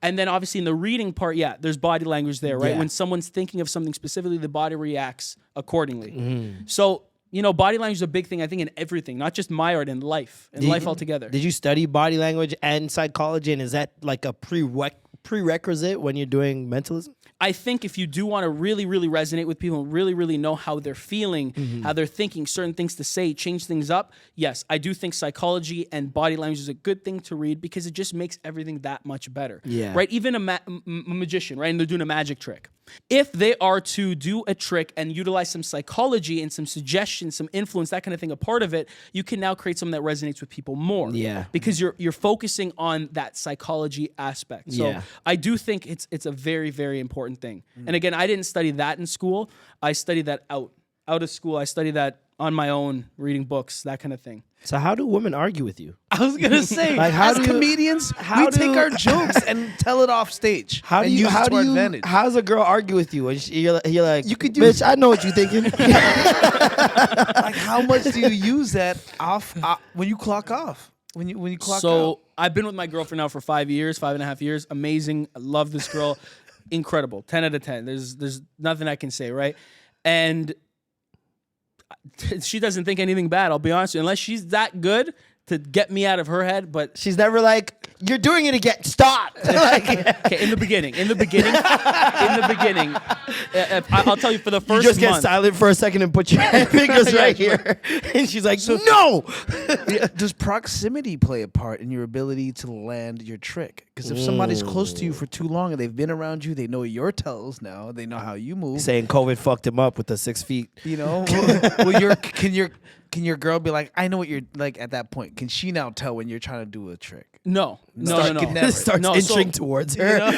And then obviously in the reading part, yeah, there's body language there, right? Yeah. When someone's thinking of something specifically, the body reacts accordingly. So, body language is a big thing, I think, in everything, not just my art, in life, altogether. Did you study body language and psychology, and is that like a prerequisite when you're doing mentalism? I think if you do want to really, really resonate with people and really, really know how they're feeling, how they're thinking, certain things to say, change things up, yes, I do think psychology and body language is a good thing to read because it just makes everything that much better. Yeah. Right? Even a magician, right? And they're doing a magic trick. If they are to do a trick and utilize some psychology and some suggestions, some influence, that kind of thing, a part of it, you can now create something that resonates with people more. Yeah. Because you're focusing on that psychology aspect. So Yeah. I do think it's a very, very important thing. And again, I didn't study that in school. I studied that out of school. I studied that on my own, reading books, that kind of thing. So how do women argue with you? I was gonna say, Like, how as do you- comedians, how we take do- our jokes and tell it off stage. How do and you? use How it to do our you? advantage? How does a girl argue with you? And you're like, You could do- bitch, I know what you're thinking. Like, how much do you use that off when you clock off? When you clock So out? I've been with my girlfriend now for 5 years, 5.5 years. Amazing. I love this girl. Incredible. 10 out of 10. There's nothing I can say, right? And she doesn't think anything bad, I'll be honest with you, unless she's that good to get me out of her head. But She's never like, you're doing it again. Stop. okay, in the beginning, I'll tell you for the You first just get month. silent for a second and put your fingers right here. And she's like, no. Does proximity play a part in your ability to land your trick? Because if somebody's close to you for too long and they've been around you, they know your tells now. They know how you move. Saying COVID fucked him up with the 6 feet. You know, can your girl be like, I know what you're like at that point? Can she now tell when you're trying to do a trick? No. Starts No, inching towards her. You know?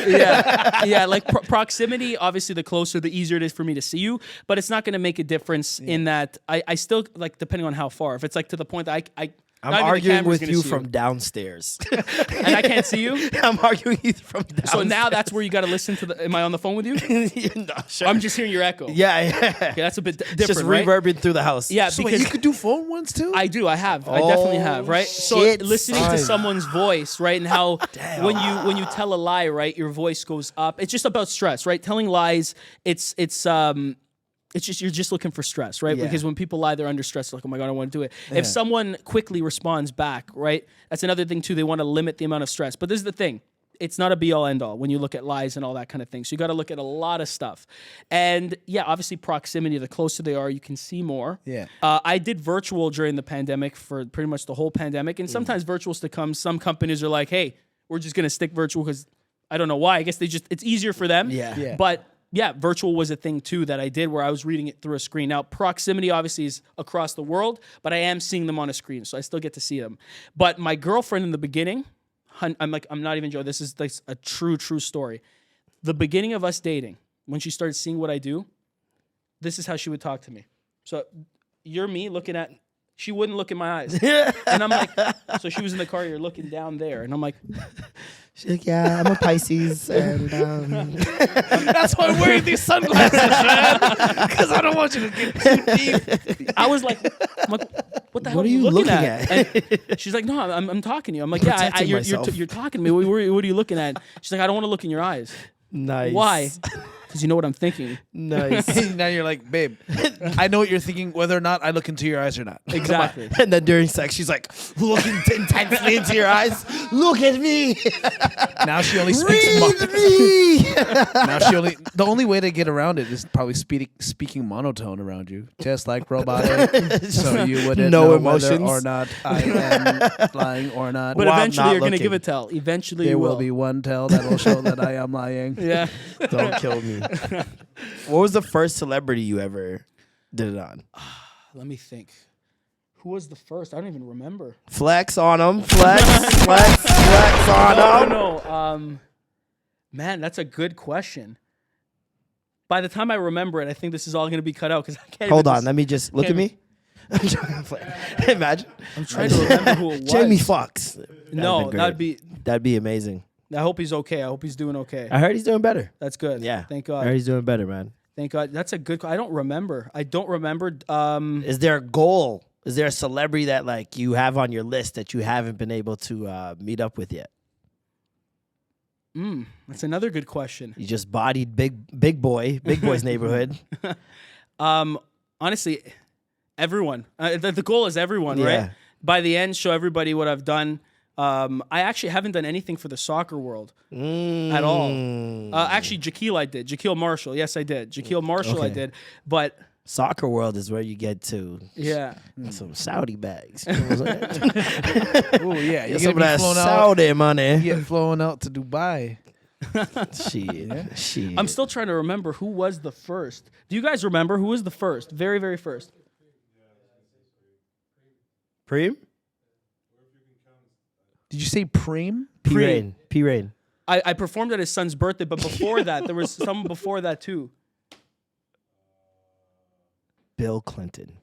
Yeah. Like proximity. Obviously, the closer, the easier it is for me to see you. But it's not going to make a difference in that. I still like, depending on how far. If it's like to the point that I'm not even the arguing camera's with gonna you see from downstairs. and I can't see you. I'm arguing you from downstairs. So now that's where you got to listen to the. Am I on the phone with you? No, sure. I'm just hearing your echo. Yeah. Okay, that's a bit different, Just right? reverbing through the house. Yeah, So because you could do phone ones too. I do. I have. I definitely have. Right. So shit, listening son. to someone's voice, right, and how when you tell a lie, right, your voice goes up. It's just about stress, right? Telling lies. It's just you're just looking for stress, right? Yeah. Because when people lie, they're under stress. Like, oh my god, I want to do it. If someone quickly responds back, right, that's another thing too. They want to limit the amount of stress. But this is the thing. It's not a be all end all when you look at lies and all that kind of thing. So you got to look at a lot of stuff. And yeah, obviously proximity, the closer they are, you can see more. Yeah. I did virtual during the pandemic for pretty much the whole pandemic. And sometimes virtuals to come, some companies are like, hey, we're just going to stick virtual because I don't know why. I guess it's easier for them. Yeah. But yeah, virtual was a thing too that I did where I was reading it through a screen. Now, proximity obviously is across the world, but I am seeing them on a screen, so I still get to see them. But my girlfriend in the beginning, I'm not even joking. This is like a true story. The beginning of us dating, when she started seeing what I do, this is how she would talk to me. So you're me looking at. She wouldn't look in my eyes, and I'm like, so she was in the car. You're looking down there, and I'm like. She's like, yeah, I'm a Pisces. And That's why I'm wearing these sunglasses, man. Because I don't want you to get too deep. I was like, what the hell What are you looking at? And she's like, no, I'm talking to you. I'm like, yeah, Protecting you're myself. talking to me. What are you looking at? She's like, I don't want to look in your eyes. nice. Why? Because you know what I'm thinking. Nice. Now you're like, babe, I know what you're thinking, whether or not I look into your eyes or not. Exactly. And then during sex, she's like looking intensely into your eyes. Look at me. Now she only speaks. Read me. Now she only. The only way to get around it is probably speaking monotone around you, just like robotic. So you wouldn't No know emotions. whether or not I am lying or not. But While eventually not you're going to looking. give a tell. Eventually there you will be one tell that will show that I am lying. Yeah. Don't kill me. What was the first celebrity you ever did it on? Let me think. Who was the first? I don't even remember. Flex on him. Flex on him. No. Man, that's a good question. By the time I remember it, I think this is all going to be cut out because I can't. Hold even on, let me just look at me. Imagine. I'm trying to remember who it was. Jamie Foxx. No, great. That'd be amazing. I hope he's okay. I hope he's doing okay. I heard he's doing better. That's good. Yeah. Thank I heard God. he's doing better, man. Thank God. That's a good. I don't remember. Is there a goal? Is there a celebrity that like you have on your list that you haven't been able to meet up with yet? That's another good question. You just bodied big boy's neighborhood. Honestly, everyone. The goal is everyone, Yeah. right? By the end, show everybody what I've done. I actually haven't done anything for the soccer world at all. Actually, Jaquil I did. Jaquil Marshall. Yes, I did. Jaquil Marshall I Okay. did. But Soccer world is where you get to yeah. some Saudi bags. You know what I'm saying? Oh yeah, Get you're some gonna of that be flown out. Saudi money. You get flown out to Dubai. Shit. I'm still trying to remember who was the first. Do you guys remember who was the first? Very, very first. Preem? Did you say Preem? P-Rain. P-Rain. I performed at his son's birthday, but before that, there was someone before that too. Bill Clinton.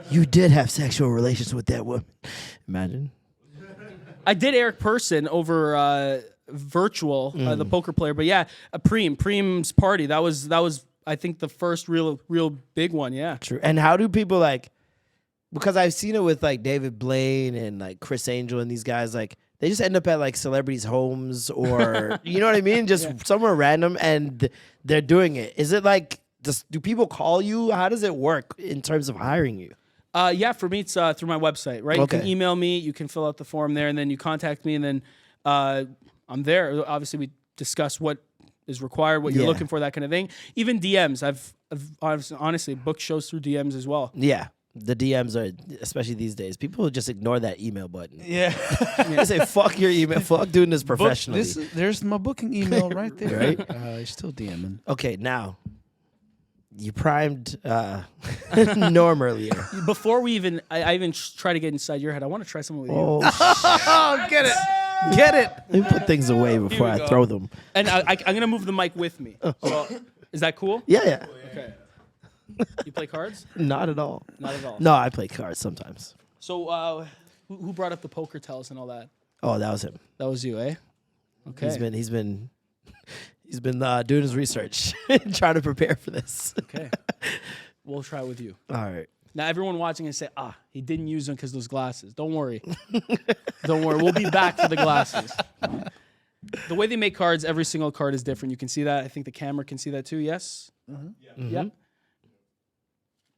You did have sexual relations with that woman. Imagine. I did Eric Person over virtual, the poker player. But yeah, Preem's party. That was I think the first real big one. Yeah. True. And how do people like? Because I've seen it with like David Blaine and like Chris Angel and these guys. Like they just end up at like celebrities' homes or you know what I mean, just somewhere random, and they're doing it. Is it like? Do people call you? How does it work in terms of hiring you? Yeah, for me, it's through my website, right? Okay. You can email me, you can fill out the form there, and then you contact me, and then I'm there. Obviously, we discuss what is required, what you're looking for, that kind of thing. Even DMs. I've honestly booked shows through DMs as well. Yeah. The DMs are, especially these days, people just ignore that email button. Yeah. They say, fuck your email, fuck doing this professionally. There's my booking email right there. Right? You're still DMing. Okay, now, you primed Norm earlier. Before we even, I even try to get inside your head. I want to try something with you. Oh, get it. Get it. Let me put things away before I throw them. And I'm going to move the mic with me. So, is that cool? Yeah. Okay. You play cards? Not at all. Not at all. No, I play cards sometimes. So, who brought up the poker tells and all that? Oh, that was him. That was you, eh? Okay. He's been doing his research, trying to prepare for this. Okay. We'll try it with you. All right. Now, everyone watching and say, he didn't use them because those glasses. Don't worry. Don't worry. We'll be back for the glasses. The way they make cards, every single card is different. You can see that. I think the camera can see that too. Yes? Yeah.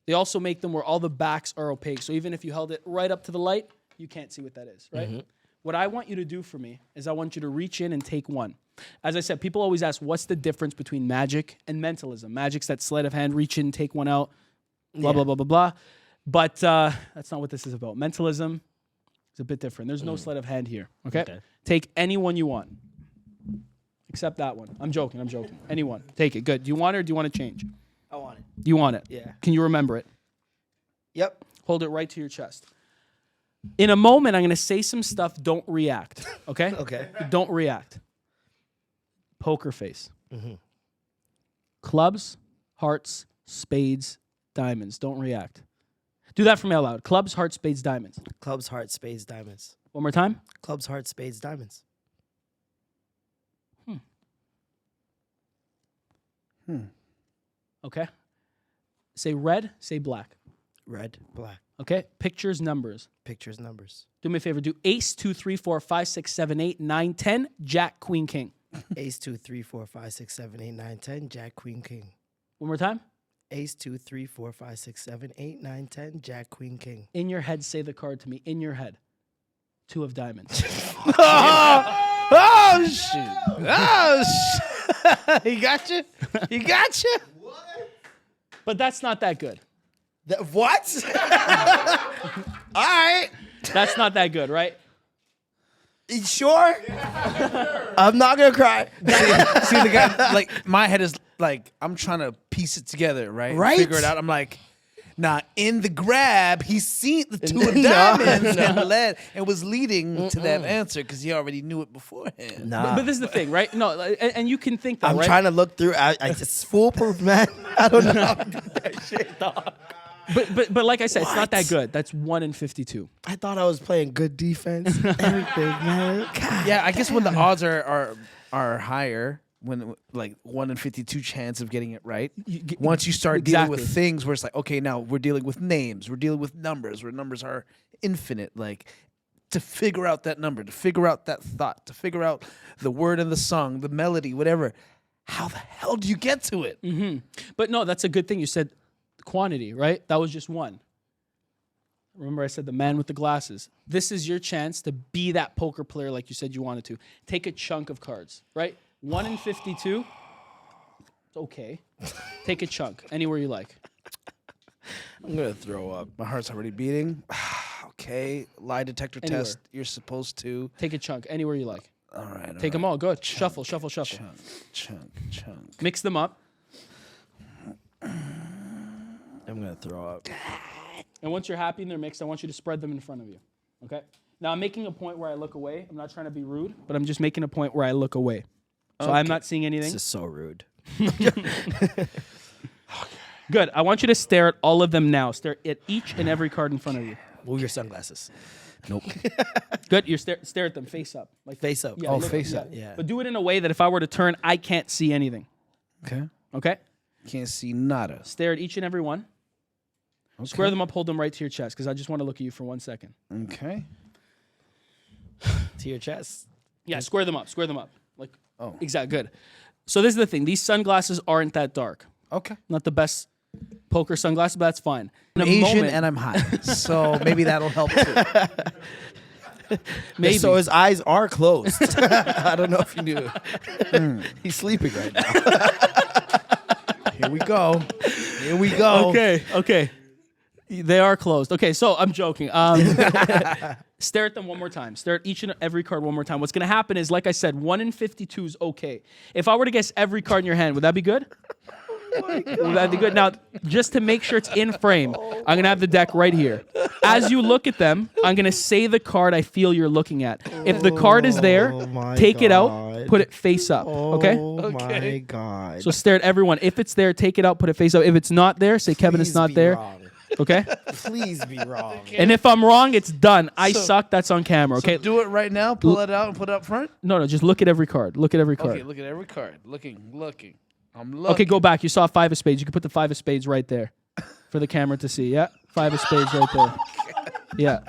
They also make them where all the backs are opaque. So even if you held it right up to the light, you can't see what that is, right? What I want you to do for me is I want you to reach in and take one. As I said, people always ask, what's the difference between magic and mentalism? Magic's that sleight of hand, reach in, take one out, blah, blah, blah, blah, blah. But that's not what this is about. Mentalism is a bit different. There's no sleight of hand here, okay? Take any one you want. Except that one. I'm joking. Anyone. Take it. Good. Do you want it or do you want to change? I want it. You want it? Yeah. Can you remember it? Yep. Hold it right to your chest. In a moment, I'm going to say some stuff. Don't react, okay? Okay. Don't react. Poker face. Clubs, hearts, spades, diamonds. Don't react. Do that for me out loud. Clubs, hearts, spades, diamonds. Clubs, hearts, spades, diamonds. One more time. Clubs, hearts, spades, diamonds. Okay. Say red, say black. Red, black. Okay. Pictures, numbers. Pictures, numbers. Do me a favor. Do ace, 2, 3, 4, 5, 6, 7, 8, 9, 10, jack, queen, king. Ace, 2, 3, 4, 5, 6, 7, 8, 9, 10, jack, queen, king. One more time. Ace, 2, 3, 4, 5, 6, 7, 8, 9, 10, jack, queen, king. In your head, say the card to me. In your head. 2 of diamonds. Oh, shoot. Oh, shoot. He got you? He got you? But that's not that good. What? All right. That's not that good, right? You sure? I'm not going to cry. See, the guy, like, my head is like, I'm trying to piece it together, right? Right? Figure it out. I'm like, nah, in the grab, he seen the 2 of No, diamonds no. and led and was leading to that answer because he already knew it beforehand. Nah. But this is the thing, right? No, and you can think that, I'm right? trying to look through. It's foolproof, man. I don't know how to do that shit, dog. But like I said, it's not What? that good. That's 1 in 52. I thought I was playing good defense. Everything, man. God. Yeah, I guess when the odds are higher, when like 1 in 52 chance of getting it right, once you start dealing with Exactly. things where it's like, okay, now we're dealing with names, we're dealing with numbers, where numbers are infinite, like to figure out that number, to figure out that thought, to figure out the word in the song, the melody, whatever. How the hell do you get to it? But no, that's a good thing. You said quantity, right? That was just 1. Remember I said the man with the glasses. This is your chance to be that poker player like you said you wanted to. Take a chunk of cards, right? 1 in 52. It's okay. Take a chunk, anywhere you like. I'm gonna throw up. My heart's already beating. Okay, lie detector Anywhere. test. You're supposed to. Take a chunk, anywhere you like. All right. Take them all. Good. Shuffle. Chunk. Mix them up. I'm going to throw up. And once you're happy and they're mixed, I want you to spread them in front of you. Okay? Now, I'm making a point where I look away. I'm not trying to be rude, but I'm just making a point where I look away. So I'm not seeing anything. This is so rude. Good. I want you to stare at all of them now. Stare at each and every card in front of you. Move your sunglasses. Nope. Good. You stare at them face up. Like Face up. Yeah, Oh, look- face yeah. up. Yeah. But do it in a way that if I were to turn, I can't see anything. Okay. Okay? Can't see nada. Stare at each and every one. Okay. Square them up, hold them right to your chest, because I just want to look at you for 1 second. Okay. To your chest. Yeah, square them up. Square them up. Like, Oh. exactly. Good. So this is the thing. These sunglasses aren't that dark. Okay. Not the best poker sunglasses, but that's fine. In a Asian moment- and I'm hot, so maybe that'll help too. maybe. So his eyes are closed. I don't know if you knew. He's sleeping right now. Here we go. Here we go. Okay. They are closed. Okay, so I'm joking. Stare at them one more time. Stare at each and every card one more time. What's going to happen is, like I said, 1 in 52 is okay. If I were to guess every card in your hand, would that be good? Would that be good? Now, just to make sure it's in frame, I'm going to have the deck right here. As you look at them, I'm going to say the card I feel you're looking at. If the card is there, my take it out, God. put it face up. Okay? Oh my God. So stare at everyone. If it's there, take it out, put it face up. If it's not there, say, Kevin, it's Please not be there. wrong. Okay? Please be wrong. And if I'm wrong, it's done. I suck. That's on camera. Okay? Do it right now. Pull it out and put it up front. No, just look at every card. Look at every card. Okay, look at every card. Looking. I'm looking. Okay, go back. You saw 5 of spades. You can put the 5 of spades right there for the camera to see. Yeah, 5 of spades right there. Yeah.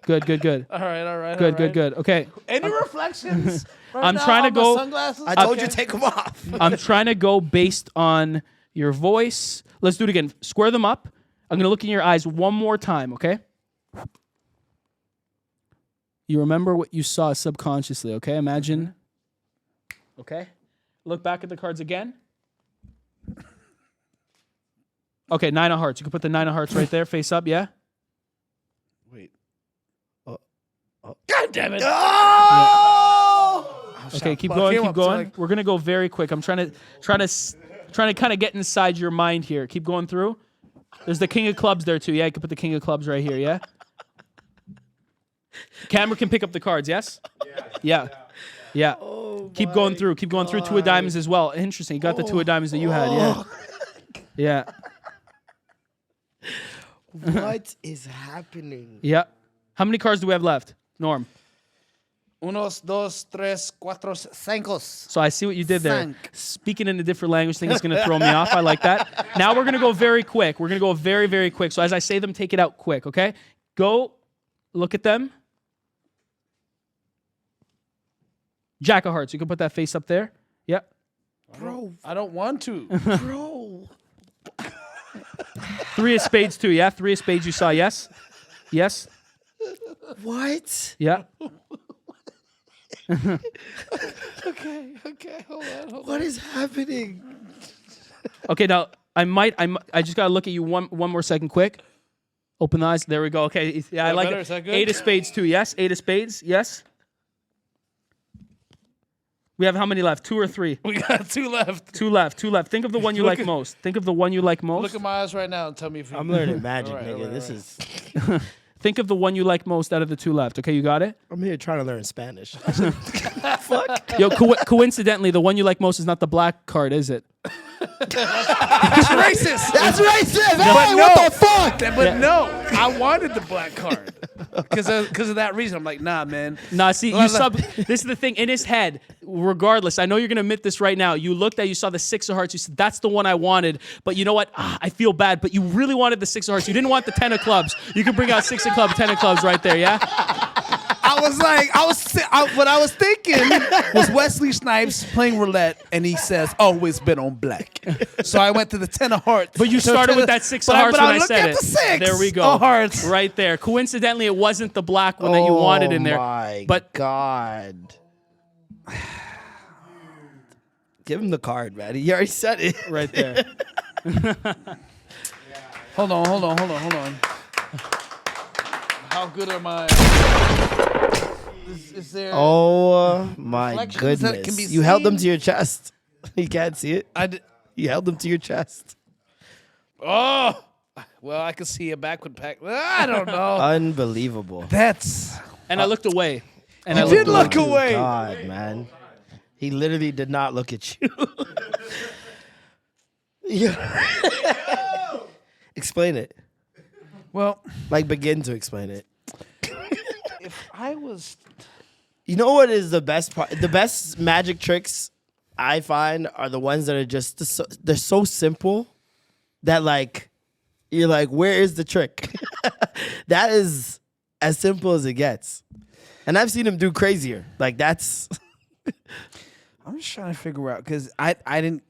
Good. All right. Good. Okay. Any reflections? Right I'm now trying to on my go- Sunglasses? I told you to take them off. I'm trying to go based on your voice. Let's do it again. Square them up. I'm going to look in your eyes one more time, okay? You remember what you saw subconsciously, okay? Imagine. Okay? Look back at the cards again. Okay, 9 of hearts. You can put the 9 of hearts right there, face up, yeah? Wait. God damn it. Okay, keep Well, going, came keep up, going. so We're gonna go very quick. I'm trying to kind of get inside your mind here. Keep going through. There's the king of clubs there too. Yeah, you can put the king of clubs right here. Yeah. Camera can pick up the cards. Yes. Yeah. Keep going through. Keep going through. 2 of diamonds as well. Interesting. You got the 2 of diamonds that you had. Yeah. Yeah. What is happening? Yeah. How many cards do we have left, Norm? Unos, dos, tres, cuatro, cinco. So I see what you did there. Sank. Speaking in a different language thing is going to throw me off. I like that. Now we're going to go very quick. We're going to go very, very quick. So as I say them, take it out quick, okay? Go look at them. Jack of hearts. You can put that face up there. Yep. Bro, I don't want to. bro. 3 of spades too, yeah? 3 of spades you saw, yes? Yes? What? Yeah. Okay, hold on. What is happening? Okay, now I just gotta look at you one more second quick. Open the eyes. There we go. Okay. Yeah, I like better? it. Is that good? 8 of spades too, yes? 8 of spades, yes? We have how many left? 2 or 3? We got 2 left. 2 left. Think of the one you like most. Think of the one you like most. Look at my eyes right now and tell me if you. I'm learning magic, All right, nigga. all right, This all is. Think of the one you like most out of the 2 left. Okay, you got it? I'm here trying to learn Spanish. Yo, coincidentally, the one you like most is not the black card, is it? That's racist. That's racist. But Hey, no. what the fuck? But no, I wanted the black card because of that reason. I'm like, nah, man. Nah, see, Well, this is the thing in his head. Regardless, I know you're gonna admit this right now. You looked at, you saw the 6 of hearts. You said that's the one I wanted. But you know what? I feel bad. But you really wanted the 6 of hearts. You didn't want the 10 of clubs. You can bring out 6 of clubs, 10 of clubs right there. Yeah. I was like, what I was thinking was Wesley Snipes playing roulette, and he says, "Always been on black." So I went to the 10 of hearts. But you started with that 6 of hearts but when I looked said at it. the 6 There we go. of hearts. Right there. Coincidentally, it wasn't the black one that you wanted in there. Oh my But God. Give him the card, man. He already said it. right there. Hold on. How good am I? Is there? Oh my Reflections that goodness. can be You held them seen? to your chest. You can't see it. You held them to your chest. Oh, well, I could see a backward pack. I don't know. Unbelievable. That's. And I looked away. And You I did looked look away. away. God, man. He literally did not look at you. Explain it. Well, Like, begin to explain it. if I was You know what is the best part? The best magic tricks I find are the ones that are just they're so simple that like you're like, where is the trick? That is as simple as it gets. And I've seen him do crazier. Like that's I'm just trying to figure out because I didn't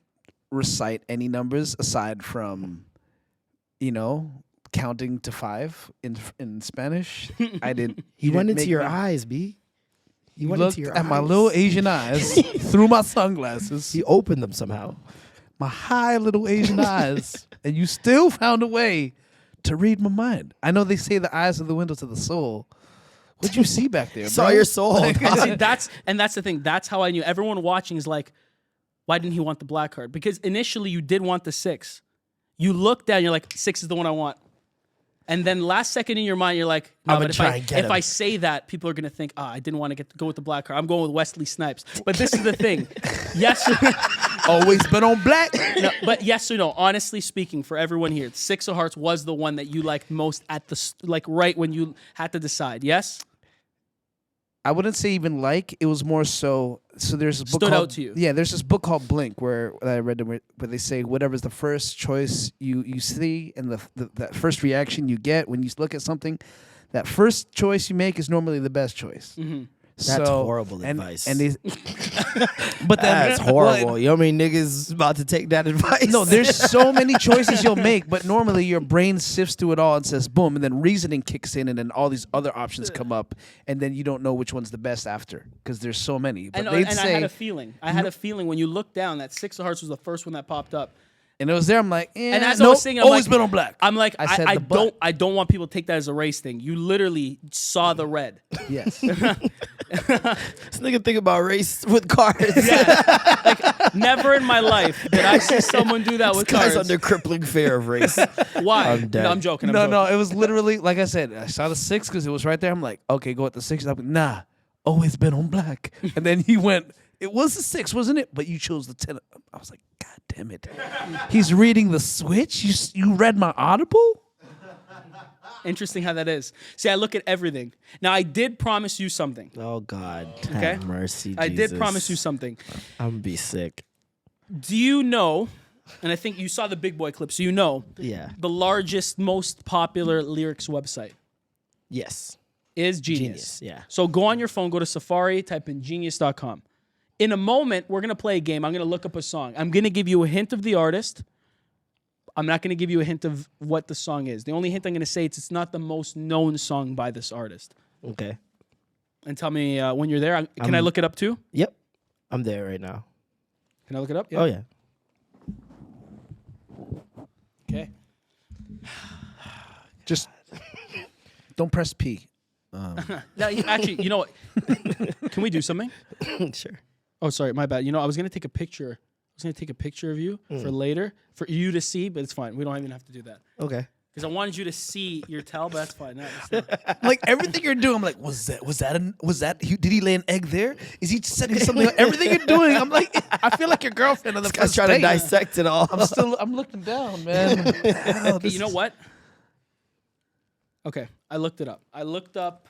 recite any numbers aside from, counting to 5 in Spanish. I didn't. he went into make your me- eyes, B. He went Looked into your at my eyes. little Asian eyes through my sunglasses. He opened them somehow. My high little Asian eyes, and you still found a way to read my mind. I know they say the eyes are the window to the soul. What'd you see back there? Saw bro? your soul. And see, that's the thing. That's how I knew. Everyone watching is like, why didn't he want the black card? Because initially you did want the 6. You look down, you're like, 6 is the one I want. And then last second in your mind, you're like, no, I'ma but try and get if him. I say that, people are gonna think, I didn't want to go with the black card. I'm going with Wesley Snipes. But this is the thing. Yes. Always been on black. No, but yes or no, honestly speaking, for everyone here, 6 of Hearts was the one that you liked most at the right when you had to decide. Yes. I wouldn't say even like. It was more so. So there's a book Stood called, out to you. Yeah, there's this book called Blink where I read them where they say whatever's the first choice you see and that first reaction you get when you look at something, that first choice you make is normally the best choice. Mm-hmm. That's horrible advice. And but then That's horrible. You know how many niggas about to take that advice? No, there's so many choices you'll make, but normally your brain sifts through it all and says boom, and then reasoning kicks in, and then all these other options come up, and then you don't know which one's the best after because there's so many. But And they'd I say, had a feeling. I had a feeling when you looked down that 6 of Hearts was the first one that popped up. and it was there. I'm like, And as I nope, was saying, I'm always like, been on black. I'm like, I said I the but. don't want people to take that as a race thing. You literally saw the red. Yes. This nigga think about race with cars. Never in my life did I see someone do that with This guy's cards. under crippling fear of race. Why? I'm dead. No, I'm joking. I'm No, joking. no, it was literally like I said. I saw the 6 because it was right there. I'm like, okay, go with the 6. I'm like, nah, always been on black. And then he went. It was the 6, wasn't it? But you chose the 10. I was like, God damn it. He's reading the switch. You read my audible. Interesting how that is. See, I look at everything. Now, I did promise you something. Oh God, Okay. have mercy. I did Jesus. promise you something. I'm gonna be sick. Do you know, and I think you saw the Big Boy clip, so you know, Yeah. the largest, most popular lyrics website Yes. is Genius. Genius, yeah. So go on your phone, go to Safari, type in genius.com. In a moment, we're going to play a game. I'm going to look up a song. I'm going to give you a hint of the artist. I'm not going to give you a hint of what the song is. The only hint I'm going to say is it's not the most known song by this artist. Okay. And tell me when you're there. Can I look it up too? Yep. I'm there right now. Can I look it up? Oh yeah. Okay. Just don't press P. Now, actually, you know what? Can we do something? Sure. Oh, sorry, my bad. You know, I was going to take a picture. I was going to take a picture of you for later, for you to see, but it's fine. We don't even have to do that. Okay. Because I wanted you to see your tell, but that's fine. No, it's not. Like everything you're doing, I'm like, was that? Did he lay an egg there? Is he setting something? Everything you're doing, I'm like, I feel like your girlfriend on the This guy's first trying to date. dissect it all. I'm looking down, man. Wow, Hey, you know what? Okay, I looked it up. I looked up.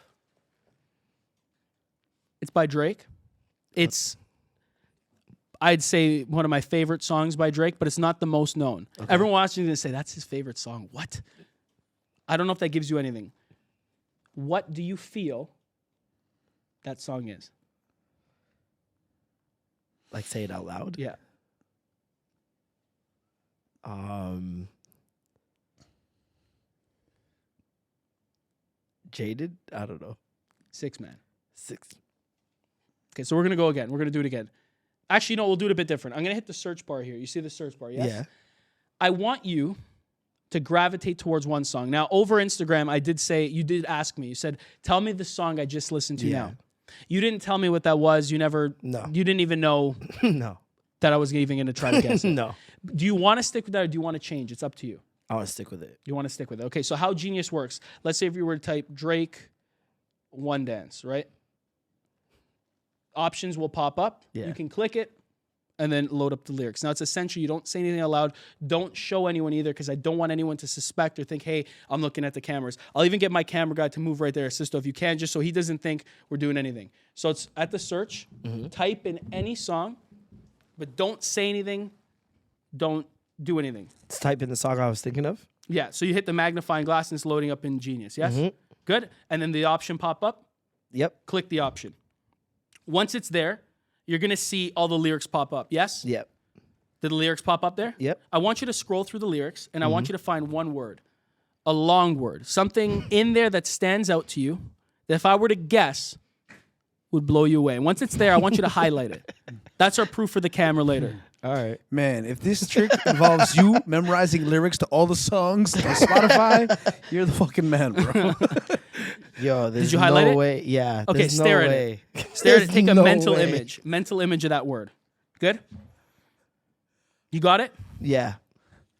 It's by Drake. It's, I'd say, one of my favorite songs by Drake, but it's not the most known. Okay. Everyone watching is going to say, that's his favorite song. What? I don't know if that gives you anything. What do you feel that song is? Like, say it out loud. Yeah. Jaded? I don't know. 6 Man. 6. Okay, so we're going to go again. We're going to do it again. Actually, no, we'll do it a bit different. I'm going to hit the search bar here. You see the search bar, yes? Yeah. I want you to gravitate towards one song. Now, over Instagram, I did say, you did ask me, you said, tell me the song I just listened to now. You didn't tell me what that was. You never, No. You didn't even know No. that I was even going to try to guess it. No. Do you want to stick with that or do you want to change? It's up to you. I want to stick with it. You want to stick with it. Okay, so how Genius works. Let's say if you were to type Drake One Dance, right? Options will pop up. Yeah. You can click it, and then load up the lyrics. Now, it's essential you don't say anything out loud. Don't show anyone either, because I don't want anyone to suspect or think, hey, I'm looking at the cameras. I'll even get my camera guy to move right there, Sisto, if you can, just so he doesn't think we're doing anything. So it's at the search, type in any song, but don't say anything, don't do anything. Let's type in the song I was thinking of. Yeah, so you hit the magnifying glass and it's loading up in Genius, yes? Good, and then the option pop up, Yep. click the option. Once it's there, you're gonna see all the lyrics pop up, yes? Yep. Did the lyrics pop up there? Yep. I want you to scroll through the lyrics, and I want you to find one word, a long word, something in there that stands out to you that if I were to guess would blow you away. And once it's there, I want you to highlight it. That's our proof for the camera later. All right. Man, if this trick involves you memorizing lyrics to all the songs on Spotify, you're the fucking man, bro. Yo, there's you highlight no it? way. Yeah. Okay, there's stare no at way. it. Stare at it. There's Take a no mental way. image. Mental image of that word. Good? You got it? Yeah.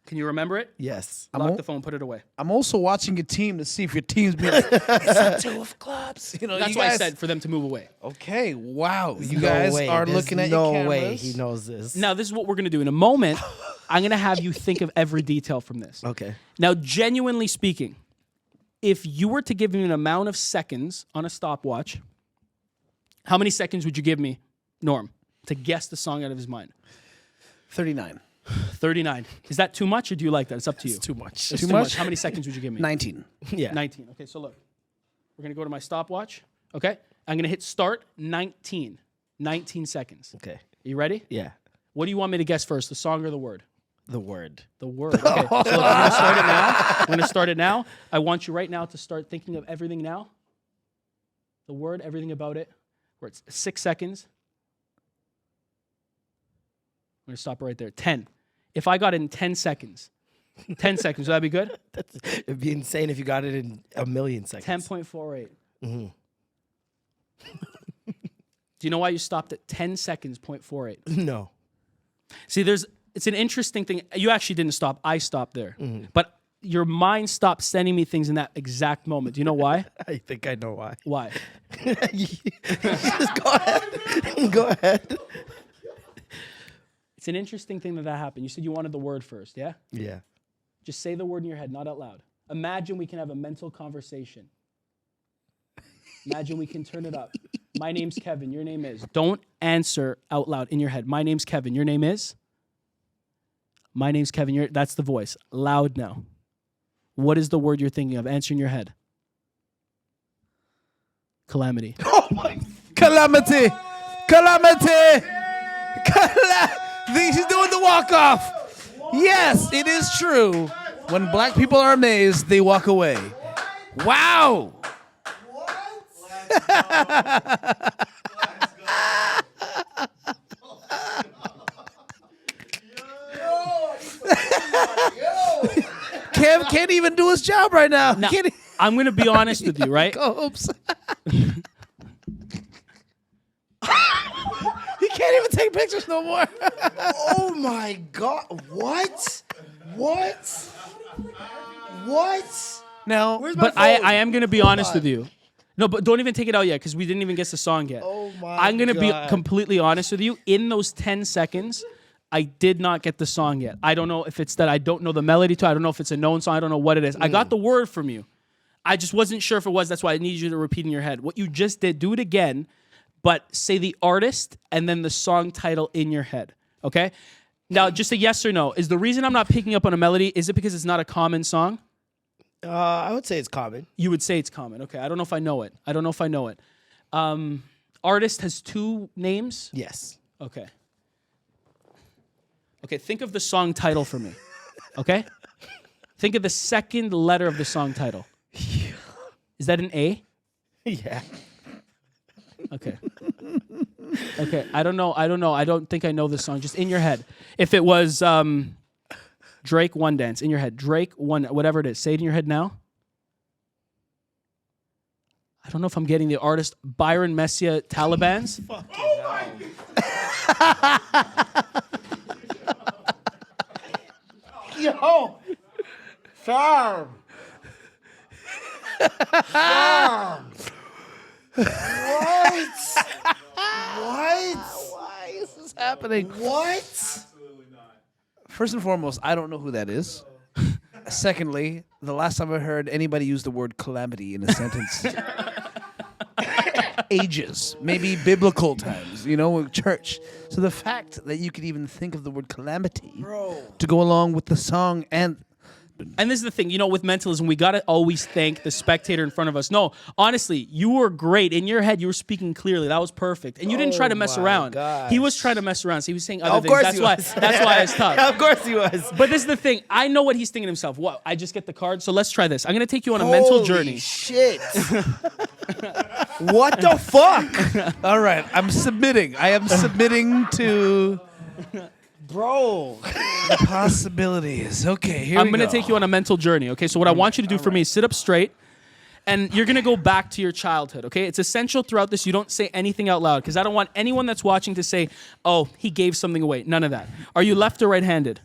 Can you remember it? Yes. Lock the phone, put it away. I'm also watching your team to see if your team's being like, it's a two of clubs. You know, That's you why I guys- said for them to move away. Okay, wow. You No guys way. are There's looking at no your cameras. way he knows this. Now, this is what we're going to do. In a moment, I'm going to have you think of every detail from this. Okay. Now, genuinely speaking, if you were to give me an amount of seconds on a stopwatch, how many seconds would you give me, Norm, to guess the song out of his mind? 39. 39. Is that too much, or do you like that? It's up to you. It's too much. It's Too too much? much. How many seconds would you give me? 19. Yeah. 19. Okay, so look. We're going to go to my stopwatch. Okay? I'm going to hit start 19. 19 seconds. Okay. Are you ready? Yeah. What do you want me to guess first, the song or the word? The word. The word. Okay, so look, we're going to start it now. We're going to start it now. I want you right now to start thinking of everything now. The word, everything about it. Where it's 6 seconds. I'm going to stop right there. 10. If I got it in 10 seconds, 10 seconds, would that be good? It'd be insane if you got it in a million seconds. 10.48. Do you know why you stopped at 10 seconds, 0.48? No. See, it's an interesting thing. You actually didn't stop. I stopped there. But your mind stopped sending me things in that exact moment. Do you know why? I think I know why. Why? Just go ahead. Go ahead. It's an interesting thing that happened. You said you wanted the word first, yeah? Yeah. Just say the word in your head, not out loud. Imagine we can have a mental conversation. Imagine we can turn it up. My name's Kevin. Your name is. Don't answer out loud in your head. My name's Kevin. Your name is? My name's Kevin. That's the voice. Loud now. What is the word you're thinking of? Answer in your head. Calamity. Calamity! Calamity! He's doing the walk-off. Yes, it is true. When black people are amazed, they walk away. Wow! Kev can't even do his job right now. Now, Can't I'm going to be honest with you, right? Oops. He can't even take pictures no more. Oh my God. What? What? What? Now, Where's my But phone? I am going to be honest on. with you. No, but don't even take it out yet because we didn't even guess the song yet. Oh my I'm going to be God. completely honest with you. In those 10 seconds, I did not get the song yet. I don't know if it's that I don't know the melody to it. I don't know if it's a known song. I don't know what it is. I got the word from you. I just wasn't sure if it was. That's why I need you to repeat in your head. What you just did, do it again, but say the artist and then the song title in your head. Okay? Now, just a yes or no. Is the reason I'm not picking up on a melody, is it because it's not a common song? I would say it's common. You would say it's common. Okay, I don't know if I know it. I don't know if I know it. Artist has 2 names? Yes. Okay. Okay, think of the song title for me. Okay? Think of the second letter of the song title. Is that an A? Yeah. Okay. Okay, I don't know. I don't think I know this song. Just in your head. If it was Drake One Dance, in your head. Drake One, whatever it is. Say it in your head now. I don't know if I'm getting the artist. Byron Messia, Taliban's. Yo. Farm. Farm. What? What? why is this happening? happening? What? Absolutely not. First and foremost, I don't know who that is. Secondly, the last time I heard anybody use the word calamity in a sentence, ages, maybe biblical times, in church. So the fact that you could even think of the word calamity to go along with the song and And this is the thing, with mentalism, we got to always thank the spectator in front of us. No, honestly, you were great. In your head, you were speaking clearly. That was perfect. And you didn't try to mess my around. gosh. He was trying to mess around. So he was saying other Of things. course That's he why was. that's why it's tough. Of course he was. But this is the thing. I know what he's thinking to himself. What? I just get the card. So let's try this. I'm going to take you on a mental journey. Shit. What the fuck? all right, I'm submitting. I am submitting to Bro. the possibilities. Okay, here I'm we going to go. take you on a mental journey. Okay, so what I want you to do for me is sit up straight, and you're going to go back to your childhood. Okay, it's essential throughout this you don't say anything out loud because I don't want anyone that's watching to say, "Oh, he gave something away." None of that. Are you left or right-handed?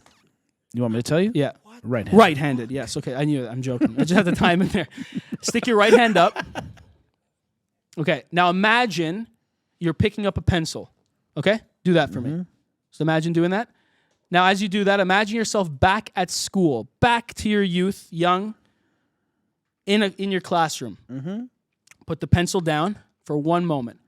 You want me to tell you? Yeah. Right. Right-handed. Yes. Okay, I knew it. I'm joking. I just had the time in there. Stick your right hand up. Okay. Now imagine you're picking up a pencil. Okay? Do that for me. So imagine doing that. Now, as you do that, imagine yourself back at school, back to your youth, young, in your classroom. Put the pencil down for one moment.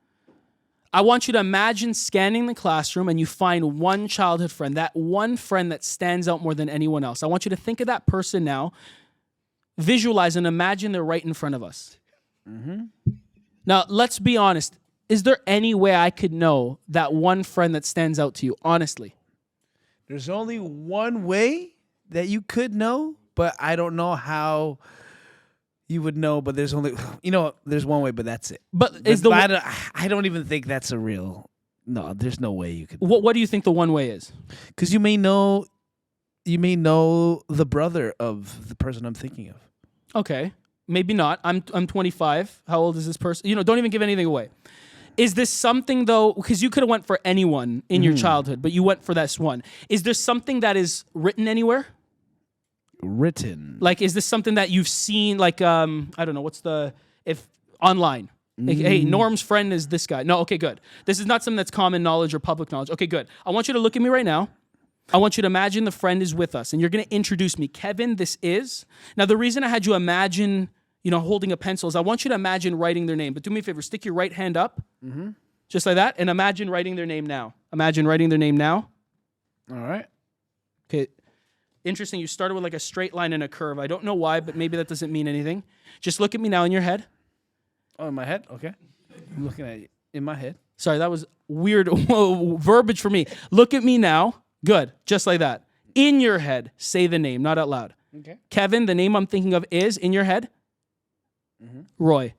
I want you to imagine scanning the classroom and you find one childhood friend, that one friend that stands out more than anyone else. I want you to think of that person now, visualize and imagine they're right in front of us. Now, let's be honest. Is there any way I could know that one friend that stands out to you, honestly? There's only one way that you could know, but I don't know how you would know. But there's only, there's one way, but that's it. But is the I don't even think that's a real. No, there's no way you could. what do you think the one way is? Because you may know the brother of the person I'm thinking of. Okay, maybe not. I'm 25. How old is this person? Don't even give anything away. Is this something though? Because you could have went for anyone in your childhood, but you went for this one. Is there something that is written anywhere? Written. Like, is this something that you've seen? Like, I don't know. If online? Like, hey, Norm's friend is this guy. No, okay, good. This is not something that's common knowledge or public knowledge. Okay, good. I want you to look at me right now. I want you to imagine the friend is with us, and you're going to introduce me. Kevin, this is. Now, the reason I had you imagine, holding a pencil is I want you to imagine writing their name. But do me a favor, stick your right hand up, just like that, and imagine writing their name now. Imagine writing their name now. All right. Okay. Interesting. You started with like a straight line and a curve. I don't know why, but maybe that doesn't mean anything. Just look at me now in your head. Oh, in my head? Okay. I'm looking at it in my head. Sorry, that was weird verbiage for me. Look at me now. Good. Just like that. In your head, say the name, not out loud. Okay. Kevin, the name I'm thinking of is, in your head, Roy.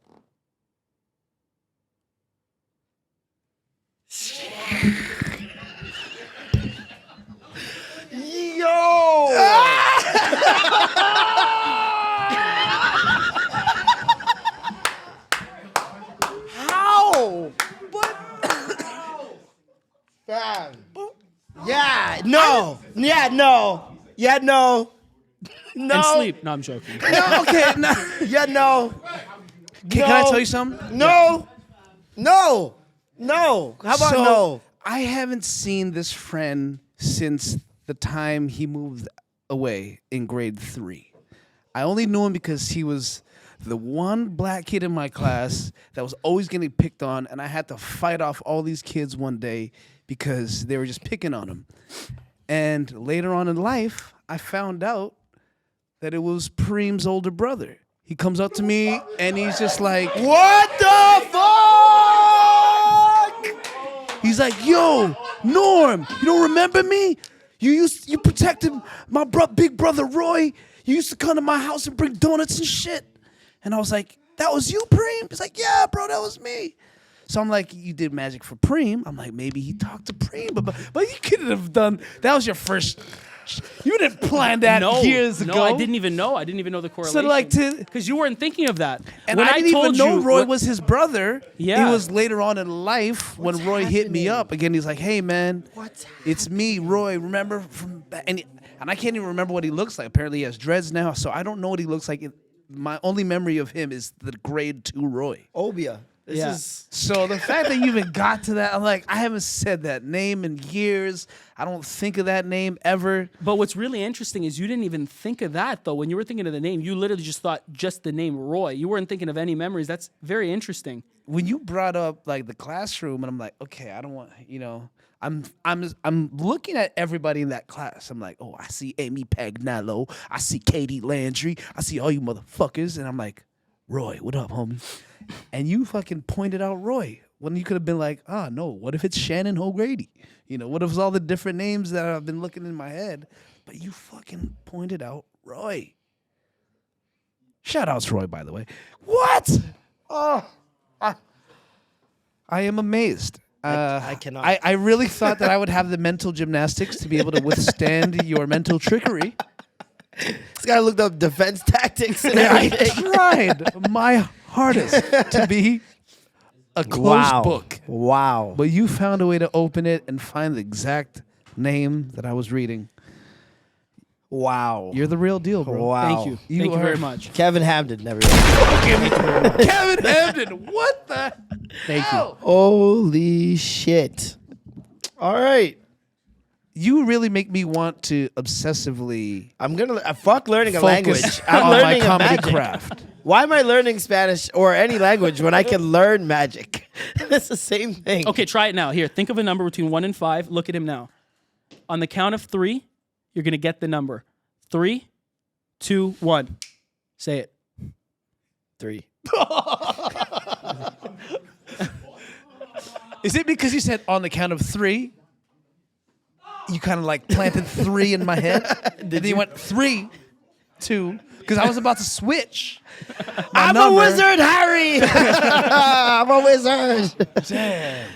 Yo! How? But fam. Yeah, no. Yeah, no. Yeah, no. No. And sleep. No, I'm joking. No, okay. No. Yeah, no. Can I tell you something? No. No. No. How about So, no? I haven't seen this friend since the time he moved away in grade 3. I only knew him because he was the one black kid in my class that was always getting picked on, and I had to fight off all these kids one day because they were just picking on him. And later on in life, I found out that it was Preem's older brother. He comes up to me, and he's just like, What the fuck? he's like, yo, Norm, you don't remember me? You protected my big brother Roy. You used to come to my house and bring donuts and shit. And I was like, that was you, Preem? He's like, yeah, bro, that was me. So I'm like, you did magic for Preem. I'm like, maybe he talked to Preem, but you couldn't have done. That was your first. You didn't plan that years ago. No, I didn't even know. I didn't even know the correlation. So like because you weren't thinking of that. and when I didn't even told know you Roy what- was his brother. Yeah. It was later on in life when Roy hit me up again. He's like, hey man, it's me, Roy. Remember from and I can't even remember what he looks like. Apparently he has dreads now, so I don't know what he looks like. My only memory of him is the grade 2 Roy. Obia. This Yeah. is So the fact that you even got to that, I'm like, I haven't said that name in years. I don't think of that name ever. But what's really interesting is you didn't even think of that, though. When you were thinking of the name, you literally just thought just the name Roy. You weren't thinking of any memories. That's very interesting. When you brought up like the classroom, and I'm like, okay, I don't want, I'm looking at everybody in that class. I'm like, oh, I see Amy Pagnello, I see Katie Landry, I see all you motherfuckers, and I'm like, Roy, what up, homie? And you fucking pointed out Roy when you could have been like, no, what if it's Shannon O'Grady? What if it's all the different names that I've been looking in my head? But you fucking pointed out Roy. Shout outs Roy, by the way. What? Oh, I am amazed. I cannot. I really thought that I would have the mental gymnastics to be able to withstand your mental trickery. This guy looked up defense tactics and I everything. tried my hardest to be a closed Wow. book. Wow. But you found a way to open it and find the exact name that I was reading. Wow. You're the real deal, bro. Wow. Thank you. Thank you are- very much. Kevin Hamdan, everyone. Kevin Hamdan, what the Thank you. hell? Holy shit. All right. You really make me want to obsessively I'm going to fuck learning a focus language. I'm on my learning a comedy magic. craft. Why am I learning Spanish or any language when I can learn magic? It's the same thing. Okay, try it now. Here, think of a number between 1 and 5. Look at him now. On the count of 3, you're going to get the number. 3, 2, 1. Say it. 3. Is it because you said on the count of 3? You kind of like planted 3 in my head? And then you went 3, 2, because I was about to switch. my I'm number. a wizard, Harry. I'm a wizard. Damn.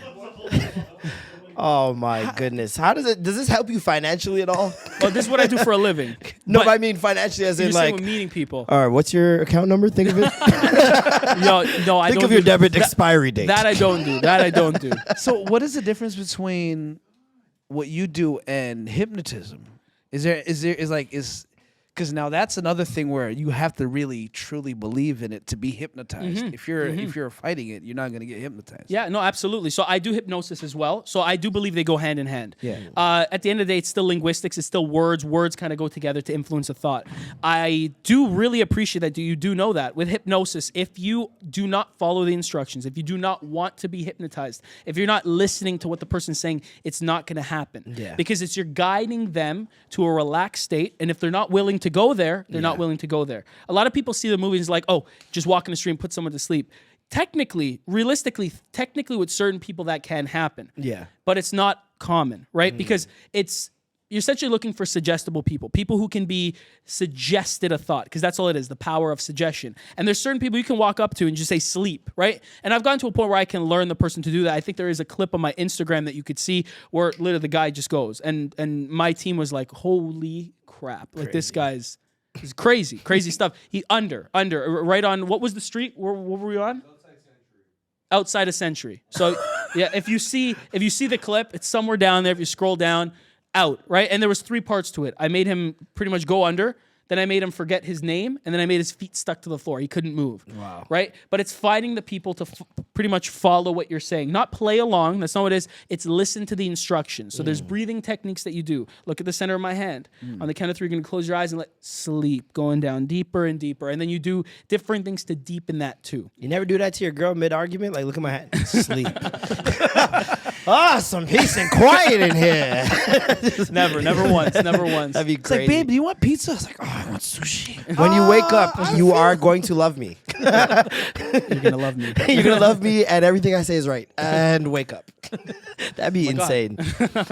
Oh my goodness. Does this help you financially at all? Well, this is what I do for a living. No, But but I mean financially as you're in saying like, with meeting people. all right, what's your account number? Think of it. No, I Think don't of your do- debit that- expiry date. That I don't do. That I don't do. So what is the difference between what you do and hypnotism? Because now that's another thing where you have to really truly believe in it to be hypnotized. If you're fighting it, you're not going to get hypnotized. Yeah, no, absolutely. So I do hypnosis as well. So I do believe they go hand in hand. Yeah. At the end of the day, it's still linguistics. It's still words. Words kind of go together to influence a thought. I do really appreciate that you do know that. With hypnosis, if you do not follow the instructions, if you do not want to be hypnotized, if you're not listening to what the person's saying, it's not going to happen. Yeah. Because you're guiding them to a relaxed state. And if they're not willing to go there, they're not willing to go there. A lot of people see the movies like, oh, just walk in the street and put someone to sleep. Technically, realistically, with certain people that can happen. Yeah. But it's not common, right? Because you're essentially looking for suggestible people who can be suggested a thought, because that's all it is, the power of suggestion. And there's certain people you can walk up to and just say sleep, right? And I've gotten to a point where I can learn the person to do that. I think there is a clip on my Instagram that you could see where literally the guy just goes. And my team was like, holy crap. Like this guy's it's crazy stuff. He under right on, what was the street? What were we on? Outside of Century. So yeah, if you see the clip, it's somewhere down there. If you scroll down, out, right? And there was 3 parts to it. I made him pretty much go under, then I made him forget his name, and then I made his feet stuck to the floor. He couldn't move. Wow. Right? But it's finding the people to pretty much follow what you're saying. Not play along. That's not what it is. It's listen to the instructions. So there's breathing techniques that you do. Look at the center of my hand. On the count of 3, you're going to close your eyes and let sleep, going down deeper and deeper. And then you do different things to deepen that too. You never do that to your girl mid-argument? Like, look at my hand. Sleep. Some peace and quiet in here. Never once. That'd be It's crazy. like, babe, do you want pizza? I was like, oh, I want sushi. When you wake up, you are going to love me. You're going to love me. You're going to love me, and everything I say is right. And wake up. That'd be God. insane.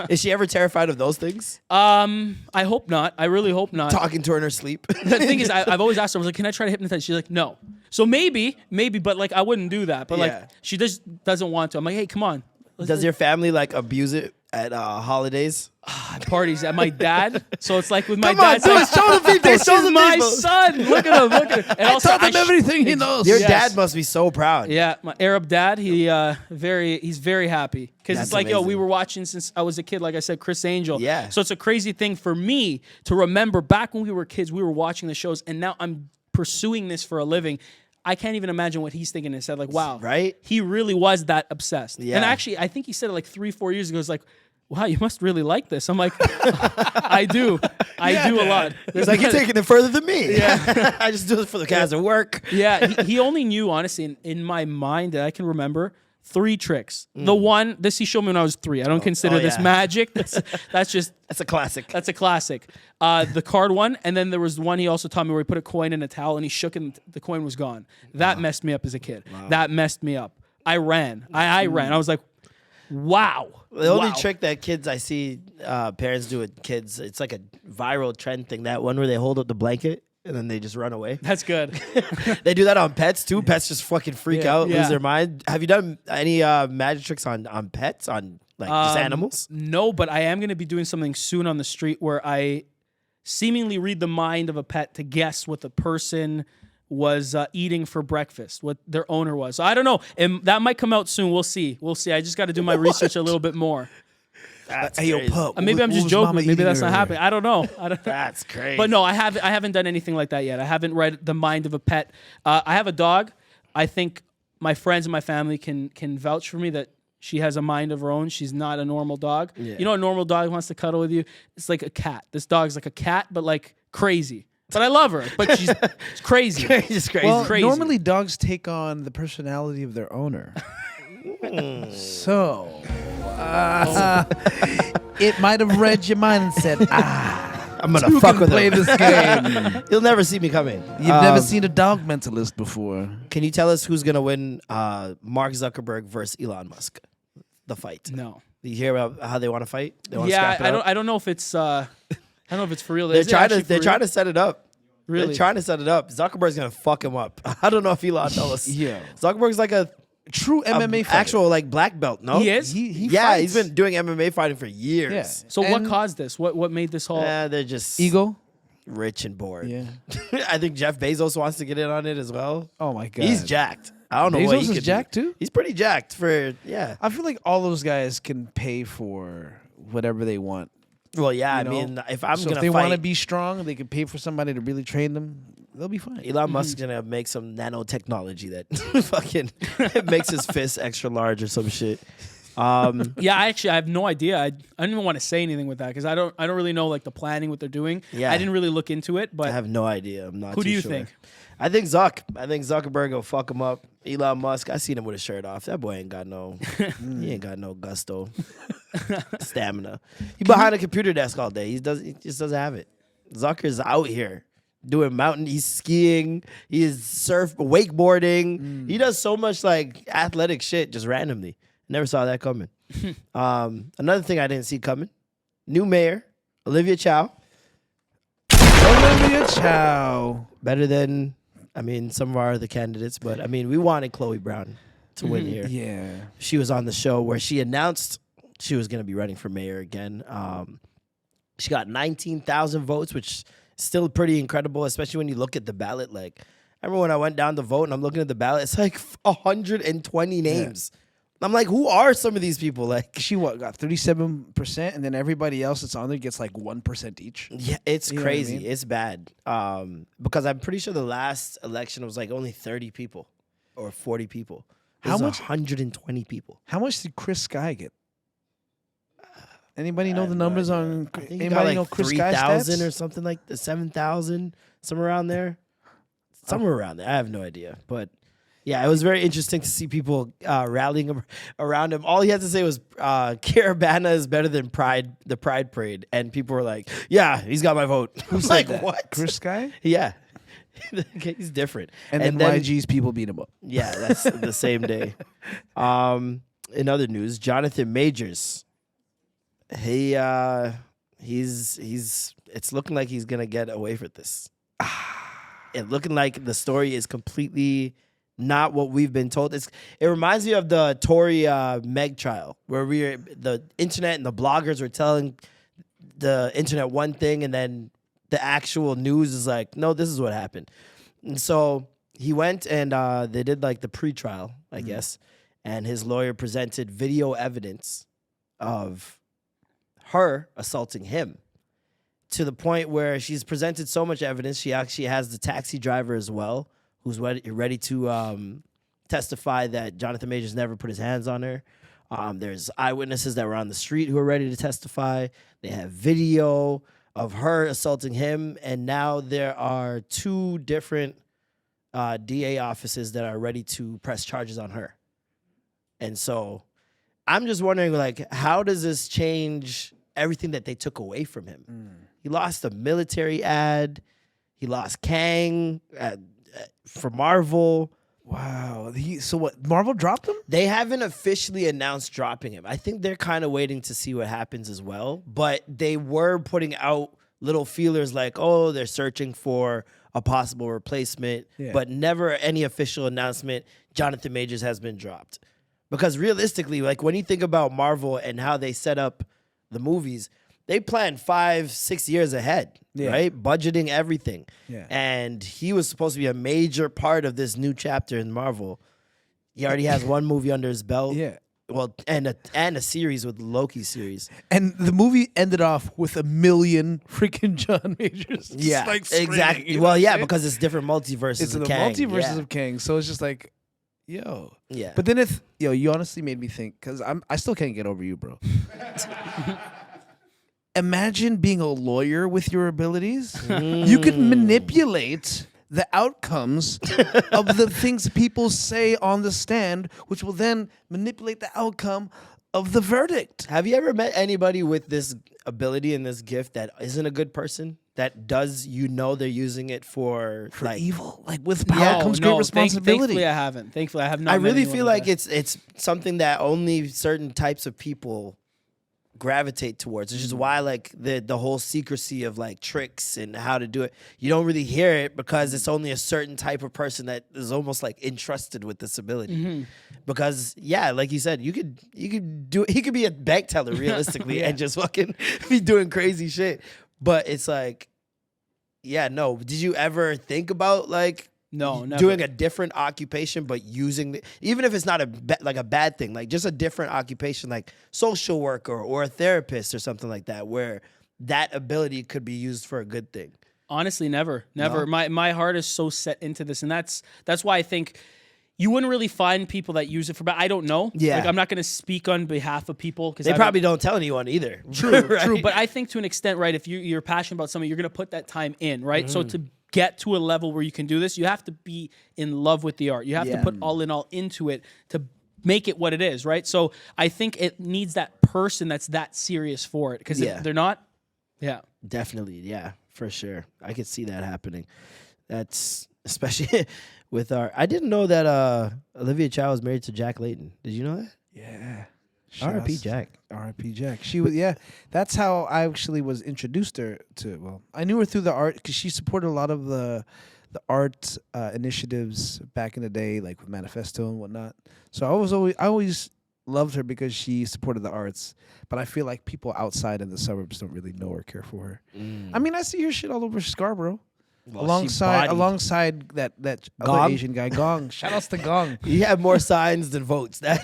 Is she ever terrified of those things? I hope not. I really hope not. Talking to her in her sleep? The thing is, I've always asked her, I was like, can I try to hypnotize? She's like, no. So maybe, but like I wouldn't do that. But Yeah. like she just doesn't want to. I'm like, hey, come on. Does your family, like, abuse it at holidays? Parties at my dad? So it's like with my Come on, dad. do it. Show the people. This Show is the my people. son. Look at him. Look at him. And also, Tell them everything he knows. Your Yes. dad must be so proud. Yeah, my Arab dad. He's very happy because That's it's like, yo, we amazing. were watching since I was a kid. Like I said, Chris Angel. Yeah. So it's a crazy thing for me to remember back when we were kids. We were watching the shows, and now I'm pursuing this for a living. I can't even imagine what he's thinking in his head. Like, wow, Right? he really was that obsessed. Yeah. And actually, I think he said it like 3-4 years ago. It's like, wow, you must really like this. I'm like, I do a lot. It's like you're taking it further than me. Yeah. I just do it for the guys at work. Yeah, he only knew, honestly, in my mind that I can remember, 3 tricks. The one, this he showed me when I was 3. I don't consider this yeah. magic. That's just, That's a classic. that's a classic. The card one, and then there was one he also taught me where he put a coin in a towel and he shook it and the coin was gone. That messed me up as a kid. That messed me up. I ran. I ran. I was like, wow. The only Wow. trick that kids I see parents do with kids, it's like a viral trend thing. That one where they hold up the blanket and then they just run away. That's good. They do that on pets too. Pets just fucking freak out, Yeah. lose their mind. Have you done any magic tricks on pets, on like just animals? No, but I am going to be doing something soon on the street where I seemingly read the mind of a pet to guess what the person was eating for breakfast, what their owner was. So I don't know. And that might come out soon. We'll see. I just got to do my research a little bit more. That's Hey, yo, crazy. pup. Maybe I'm what just was joking. mama Maybe eating that's not earlier? happening. I don't know. That's crazy. But no, I haven't done anything like that yet. I haven't read the mind of a pet. I have a dog. I think my friends and my family can vouch for me that she has a mind of her own. She's not a normal dog. Yeah. You know, a normal dog wants to cuddle with you. It's like a cat. This dog's like a cat, but like crazy. But I love her. But she's crazy. Just crazy. Well, crazy. normally dogs take on the personality of their owner. So, it might have read your mind and said, I'm gonna who fuck can with play him. this game? You'll never see me coming. You've never seen a dog mentalist before. Can you tell us who's gonna win? Mark Zuckerberg versus Elon Musk, the fight. No. You hear about how they want to fight? They want to Yeah, scrap it up? I don't know if it's I don't know if it's for real. They're Is it trying actually to. for They're real? trying to set it up. Really? They're trying to set it up. Zuckerberg's gonna fuck him up. I don't know if Elon knows. Yeah. Zuckerberg's like a True MMA fighter. actual like black belt. No, He is? He yeah, fights. he's been doing MMA fighting for years. Yeah. So what And- caused this? What made this whole? They're just Ego? rich and bored. Yeah. I think Jeff Bezos wants to get in on it as well. Oh, my God. He's jacked. I don't know what Bezos he is could do. jacked, too? He's pretty jacked for I feel like all those guys can pay for whatever they want. Well, yeah. I You know? mean, if I'm So gonna if they fight, want to be strong, they can pay for somebody to really train them. They'll be fine. Elon Musk's gonna make some nanotechnology that fucking makes his fist extra large or some shit. Yeah, I have no idea. I don't even want to say anything with that because I don't really know like the planning what they're doing. Yeah. I didn't really look into it, I but have no idea. I'm not. Who do too you sure. think? I think Zuckerberg will fuck him up. Elon Musk, I seen him with his shirt off. That boy ain't got no. He ain't got no gusto, stamina. He behind a computer desk all day. He just doesn't have it. Zucker's out here doing mountain. He's skiing. He is wakeboarding. He does so much like athletic shit just randomly. Never saw that coming. Another thing I didn't see coming. New mayor, Olivia Chow. Olivia Chow. Better than, some of our other candidates, but we wanted Chloe Brown to win here. Yeah. She was on the show where she announced she was going to be running for mayor again. She got 19,000 votes, which is still pretty incredible, especially when you look at the ballot. Like, I remember when I went down to vote and I'm looking at the ballot, it's like 120 names. I'm like, who are some of these people? Like, She got 37%, and then everybody else that's on there gets like 1% each. yeah, it's You know what I crazy. mean? It's bad. Because I'm pretty sure the last election was like only 30 people or 40 people. How This is much- 120 people. How much did Chris Sky get? Anybody know I the have no numbers idea. on? I think he Anybody got like know Chris Sky 3,000 stats? or something like the 7,000, somewhere around there. Somewhere around there. I have no idea. But yeah, it was very interesting to see people rallying around him. All he had to say was Caravana is better than the Pride Parade. And people were like, yeah, he's got my vote. Who I'm said like, that? what? Chris Sky? Yeah. He's different. And then YG's people beat him up. Yeah, that's the same day. In other news, Jonathan Majors. He's it's looking like he's gonna get away with this. It looking like the story is completely not what we've been told. It reminds me of the Tory Meg trial, where the internet and the bloggers were telling the internet one thing, and then the actual news is like, no, this is what happened. And so he went and they did like the pre-trial, I guess, and his lawyer presented video evidence of her assaulting him, to the point where she's presented so much evidence, she actually has the taxi driver as well, who's ready to testify that Jonathan Majors never put his hands on her. There's eyewitnesses that were on the street who are ready to testify. They have video of her assaulting him, and now there are 2 different DA offices that are ready to press charges on her. And so I'm just wondering, like, how does this change everything that they took away from him? He lost a military ad. He lost Kang for Marvel. Wow. So what? Marvel dropped him? They haven't officially announced dropping him. I think they're kind of waiting to see what happens as well. But they were putting out little feelers like, oh, they're searching for a possible replacement, but never any official announcement. Jonathan Majors has been dropped. Because realistically, like when you think about Marvel and how they set up the movies, they plan 5-6 years ahead, right? Budgeting everything. Yeah. And he was supposed to be a major part of this new chapter in Marvel. He already has 1 movie under his belt. Yeah. Well, and a series with Loki series. And the movie ended off with 1 million freaking John Majors. Yeah, like screaming, exactly. you know well, what I'm yeah, saying? because it's different multiverses It's of the Kang. multiverses Yeah. of Kang. So it's just like, yo. Yeah. But then you honestly made me think, because I still can't get over you, bro. Imagine being a lawyer with your abilities. You could manipulate the outcomes of the things people say on the stand, which will then manipulate the outcome of the verdict. Have you ever met anybody with this ability and this gift that isn't a good person? That does, they're using it for like evil. Like with power comes great responsibility. Thankfully, I haven't. Thankfully, I have not. I met really anyone feel like like it's something that only certain types of people gravitate towards, which is why like the whole secrecy of like tricks and how to do it, you don't really hear it because it's only a certain type of person that is almost like entrusted with this ability. Because like you said, you could do it. He could be a bank teller realistically and just fucking be doing crazy shit. But it's like, no. Did you ever think about like No, never. doing a different occupation, but using even if it's not a bad thing, like just a different occupation, like social worker or a therapist or something like that, where that ability could be used for a good thing? Honestly, never. My heart is so set into this, and that's why I think you wouldn't really find people that use it for. But I don't know. Yeah. Like, I'm not going to speak on behalf of people because They probably don't tell anyone either. True, right? true. But I think to an extent, right? If you're passionate about something, you're going to put that time in, right? So to get to a level where you can do this, you have to be in love with the art. You have to put all into it to make it what it is, right? So I think it needs that person that's that serious for it. Because if they're not, Definitely, yeah, for sure. I could see that happening. That's especially with our. I didn't know that Olivia Chow was married to Jack Layton. Did you know that? Yeah. R.I.P. Jack. R.I.P. Jack. She was, that's how I actually was introduced her to. Well, I knew her through the art because she supported a lot of the art initiatives back in the day, like with Manifesto and whatnot. So I always loved her because she supported the arts. But I feel like people outside in the suburbs don't really know or care for her. I mean, I see her shit all over Scarborough. Well, alongside that Gong? other Asian guy, Gong. Shout outs to Gong. He had more signs than votes. The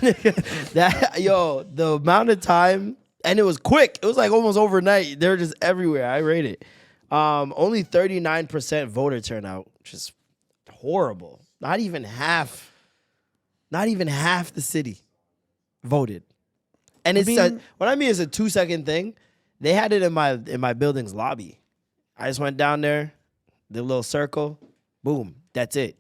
amount of time, and it was quick. It was like almost overnight. They're just everywhere. I rate it. Only 39% voter turnout, which is horrible. Not even half the city voted. And what I mean is a 2-second thing. They had it in my building's lobby. I just went down there. The little circle, boom, that's it.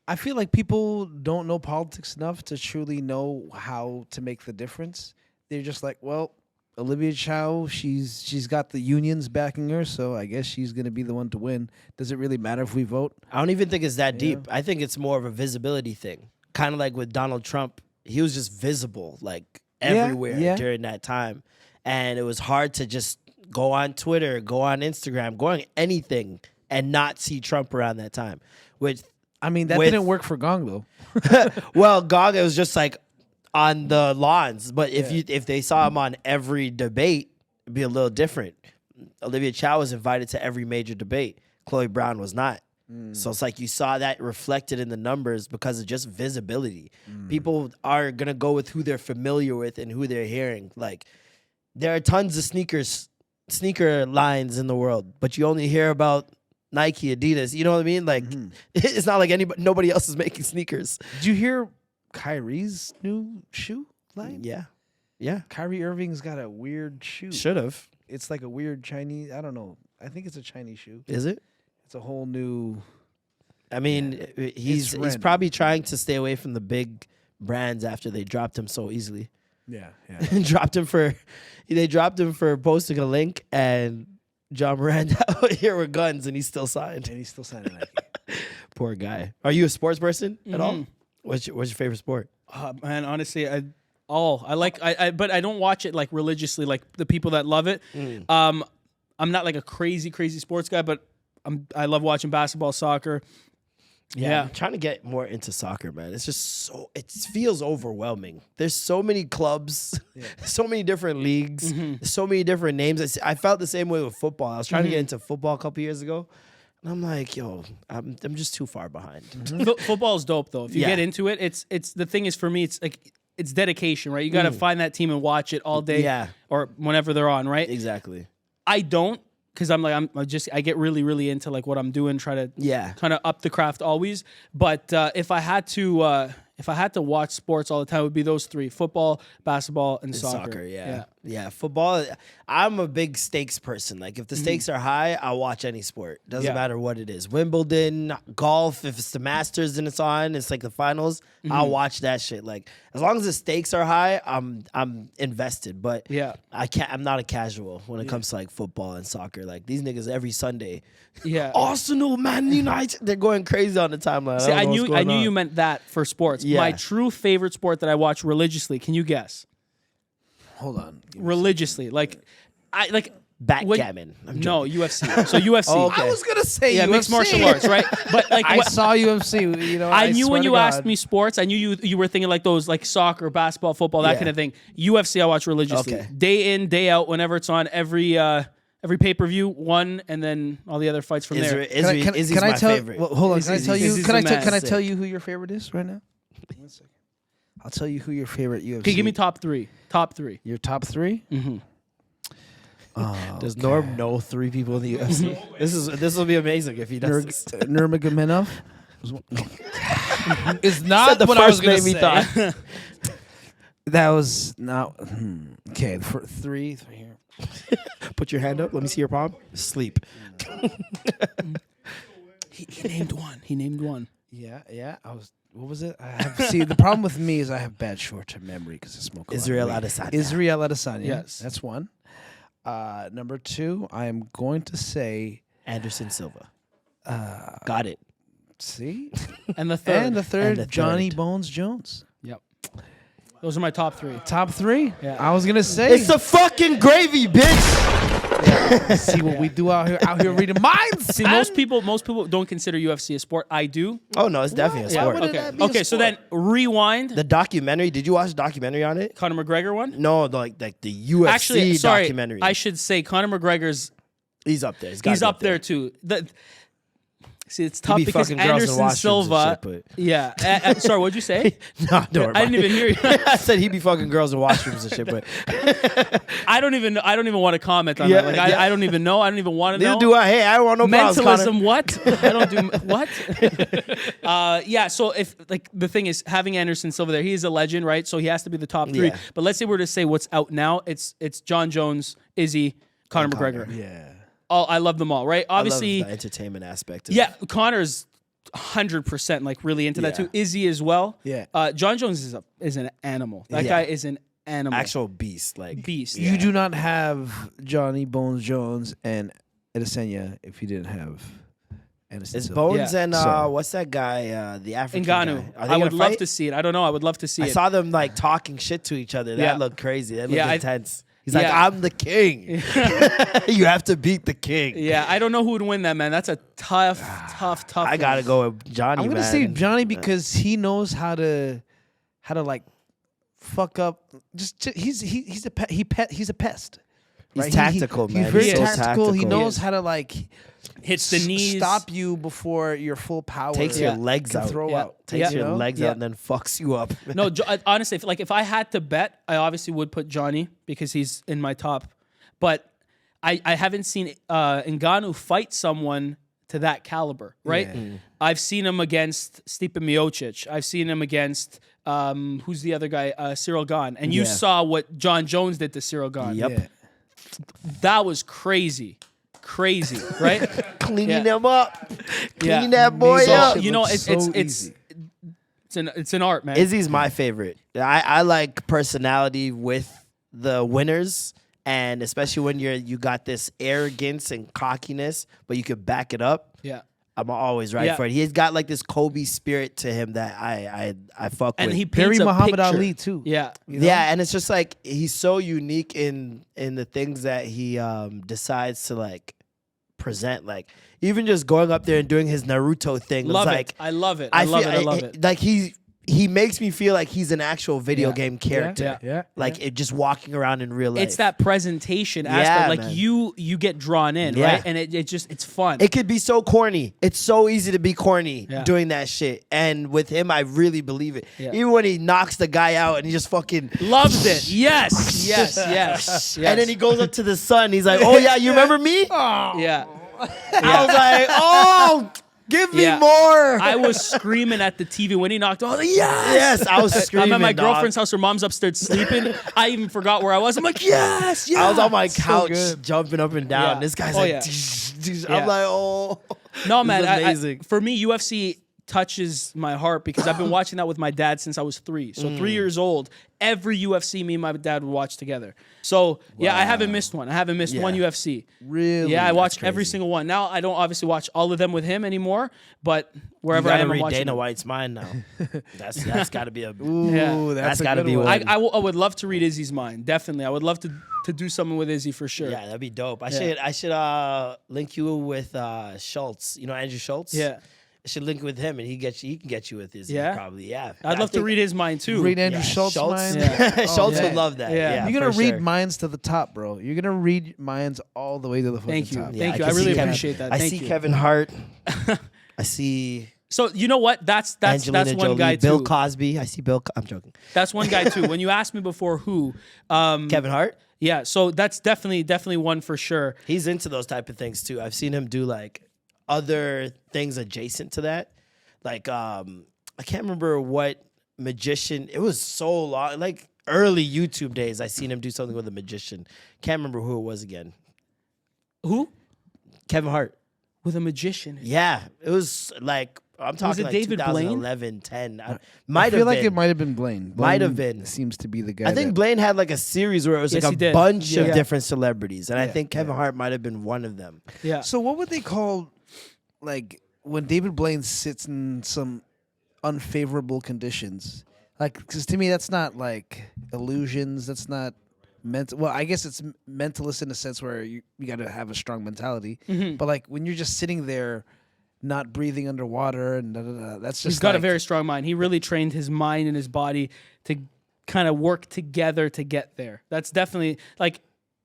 I feel like people don't know politics enough to truly know how to make the difference. They're just like, well, Olivia Chow, she's got the unions backing her, so I guess she's going to be the one to win. Does it really matter if we vote? I don't even think it's that deep. I think it's more of a visibility thing. Kind of like with Donald Trump. He was just visible, like, everywhere during that time. And it was hard to just go on Twitter, go on Instagram, go on anything and not see Trump around that time. Which, I mean, that didn't work for Gong, though. Well, Gong, it was just like on the lawns. But if they saw him on every debate, it'd be a little different. Olivia Chow was invited to every major debate. Chloe Brown was not. So it's like you saw that reflected in the numbers because of just visibility. People are going to go with who they're familiar with and who they're hearing. Like, there are tons of sneaker lines in the world, but you only hear about Nike, Adidas. You know what I mean? Like, it's not like nobody else is making sneakers. Did you hear Kyrie's new shoe line? Yeah. Kyrie Irving's got a weird shoe. Should have. It's like a weird Chinese. I don't know. I think it's a Chinese shoe. Is it? It's a whole new. I mean, he's random. probably trying to stay away from the big brands after they dropped him so easily. Yeah. They dropped him for posting a link, and John Miranda out here with guns, and he's still signed. And he's still signing Nike. Poor guy. Are you a sports person at all? What's your favorite sport? Man, honestly, but I don't watch it like religiously, like the people that love it. I'm not like a crazy sports guy, but I love watching basketball, soccer. Yeah. I'm trying to get more into soccer, man. It's just it feels overwhelming. There's so many clubs, so many different leagues, so many different names. I felt the same way with football. I was trying to get into football a couple years ago, and I'm like, yo, I'm just too far behind. Football is dope though. If you get into it, it's the thing is for me, it's like it's dedication, right? You got to find that team and watch it all day, or whenever they're on, right? Exactly. I don't. Because I get really into like what I'm doing, try to kind of up the craft always. But if I had to watch sports all the time, it would be those three: football, basketball, and soccer. Yeah. Football. I'm a big stakes person. Like if the stakes are high, I'll watch any sport. Doesn't matter what it is. Wimbledon, golf. If it's the Masters and it's on, it's like the finals. I'll watch that shit. Like as long as the stakes are high, I'm invested. But I'm not a casual when it comes to like football and soccer. Like these niggas every Sunday. Yeah. Arsenal, Man United. They're going crazy on the timeline. See, I knew you meant that for sports. Yeah. My true favorite sport that I watch religiously. Can you guess? Hold on. Religiously, Backgammon. No, UFC. So UFC. Oh, okay. I was gonna say mixed martial arts, right? But like I saw UFC. You know, I knew when swear you to asked God. me sports, I knew you were thinking like those like soccer, basketball, football, that kind of thing. UFC I watch religiously. Okay. Day in, day out, whenever it's on, every pay-per-view, one, and then all the other fights from there. Izzy's Can I my tell? favorite. Well, hold on. Can I tell you? Izzy's Can I the tell? man. Can I tell you who your favorite is right now? 1 second. I'll tell you who your favorite UFC. Okay, give me top three. Top three. Your top three. Does Norm know 3 people in the UFC? This will be amazing if he does. This. Nurmagomedov is Said not the what I was first going name to he say. thought. That was not okay. For three here. Put your hand up. Let me see your palm. Sleep. He named one. He named one. Yeah. I was. What was it? See, the problem with me is I have bad short-term memory because I smoke a lot of Israel weed. Adesanya. Israel Adesanya. Yes. That's one. Number 2, I am going to say. Anderson Silva. Got it. See, And the third. and the third, And the Johnny third. Bones Jones. Yep. Those are my top 3. Top 3. Yeah. I was gonna say. It's the fucking gravy, bitch. See what we do out here reading minds. See, most people don't consider UFC a sport. I do. Oh no, it's definitely a Why sport. would it Okay. not be a Okay. So sport? then rewind. The documentary. Did you watch the documentary on it? Conor McGregor one. No, like the UFC Actually, sorry. documentary. I should say Conor McGregor's. He's up there. He's He's up there too. See, it's tough be because fucking girls in Anderson washrooms and Silva. shit, Yeah. Sorry, what'd you say? No, don't worry I didn't about even hear you. it. I said he'd be fucking girls in washrooms and shit, but I don't even want to comment on Yeah, that. Like yeah. I don't even know. I don't even want to know. neither do I. Hey, I don't want no problems, Mentalism, Connor. what? I don't do what? Yeah, so if like the thing is having Anderson Silva there, he is a legend, right? So he has to be the top 3. Yeah. But let's say we're to say what's out now, it's John Jones, Izzy, Conor McGregor. Yeah. I love them all, right? Obviously, I love the entertainment aspect of yeah, Connor's 100% like really into that Yeah. too. Izzy as well. Yeah. John Jones is an animal. That Yeah. guy is an animal. actual beast. Like beast. You do not have Johnny Bones Jones and Adesanya if you didn't have Anderson it's Silva. Bones Yeah. and So- what's that guy? The African Ngannou. guy. Are they I would gonna love fight? to see it. I don't know. I would love to see I it. saw them like talking shit to each other. That Yeah. looked crazy. That looked Yeah, intense. He's like, yeah. I'm the king. You have to beat the king. Yeah, I don't know who would win that, man. That's a tough. I gotta one. go with Johnny. I'm gonna man. say Johnny because he knows how to like fuck up. He's a pest. He's right? tactical, man. He's very He's so tactical. He tactical. knows how to like Hits the knees. stop you before your full power. Takes Yeah. your legs can out. throw Yeah. out. Takes you your know? legs Yeah. out and then fucks you up. No, honestly, if I had to bet, I obviously would put Johnny because he's in my top. But I haven't seen Ngannou fight someone to that caliber, right? Yeah. I've seen him against Stipe Miocic. I've seen him against who's the other guy, Cyril Gane. And you Yeah. saw what John Jones did to Cyril Gane. Yep. Yeah. That was crazy, right? Cleaning them up. Yeah. Clean that boy Makes that up. shit You know, look it's so it's easy. it's an art, man. Izzy's my favorite. I like personality with the winners, and especially when you got this arrogance and cockiness, but you could back it up. Yeah. I'm always right Yeah. for it. He's got like this Kobe spirit to him that I fuck And with. he Perry paints a Muhammad picture. Ali too. Yeah. You know? Yeah, and it's just like he's so unique in the things that he decides to like present. Like even just going up there and doing his Naruto thing. Love was like, it. I love it. I love it. Like he makes me feel like he's an actual video Yeah. game character. Yeah. Yeah. Like it just walking around in real life. It's that presentation Yeah, aspect. Like man. you get drawn in, Yeah. right? And it's fun. It could be so corny. It's so easy to be corny Yeah. doing that shit. And with him, I really believe it. Yeah. Even when he knocks the guy out and he just fucking Loves it. Yes. Yes. and then he goes up to the sun. He's like, "Oh yeah, you remember me?" Yeah. I was like, "Oh, give me Yeah. more." I was screaming at the TV when he knocked. I was like, yes, I was screaming. I'm at my dog. girlfriend's house. Her mom's upstairs sleeping. I even forgot where I was. I'm like, yes. I was on my So couch good. jumping up and down. Yeah. This guy's Oh, like, yeah. I'm Yeah. like, "Oh." No, This man. is amazing. For me, UFC touches my heart because I've been watching that with my dad since I was 3. So 3 years old, every UFC me and my dad would watch together. So yeah, I haven't missed one. I haven't missed one UFC. Really? Yeah, I watch crazy. every single one. Now I don't obviously watch all of them with him anymore, but You wherever I gotta am, I'm read watching. Dana them. White's mind now. That's got to be a. Ooh, Yeah. that's That's gotta gotta be one. I would love to read Izzy's mind. Definitely, I would love to do something with Izzy for sure. Yeah, that'd be dope. I should link you with Schultz. You know Andrew Schultz. Yeah. I should link with him, and he can get you with his. Yeah? Probably. Yeah. I'd love to read his mind too. Read Andrew Yeah, Schultz mind. Yeah. Schultz yeah. would love that. Yeah. Yeah, You're gonna for read sure. minds to the top, bro. You're gonna read minds all the way to the fucking Thank you. top. Thank you. can I really see Kevin- appreciate that. I Thank see you. Kevin Hart. I see So you know what? That's Angelina one Jolie, guy Bill too. Cosby. I see Bill. I'm joking. That's one guy too. When you asked me before who, Kevin Hart. yeah. So that's definitely one for sure. He's into those type of things too. I've seen him do like other things adjacent to that. Like I can't remember what magician. It was so long, like early YouTube days. I seen him do something with a magician. Can't remember who it was again. Who? Kevin Hart. With a magician. Yeah, it was like I'm talking it like David Blaine? 2011, 10. I Might feel have like been. it might have been Blaine. Might have Blaine been. Seems to be the guy. I think that- Blaine had like a series where it was Yes, like he a did. bunch of Yeah. different celebrities, and I Yeah, think Kevin Hart might have been one of them. Yeah. So what would they call, like, when David Blaine sits in some unfavorable conditions? Like, because to me that's not like illusions. That's not mental. Well, I guess it's mentalist in a sense where you got to have a strong mentality. Mm-hmm. But like when you're just sitting there, not breathing underwater and that's just He's got a like- very strong mind. He really trained his mind and his body to kind of work together to get there. That's definitely like,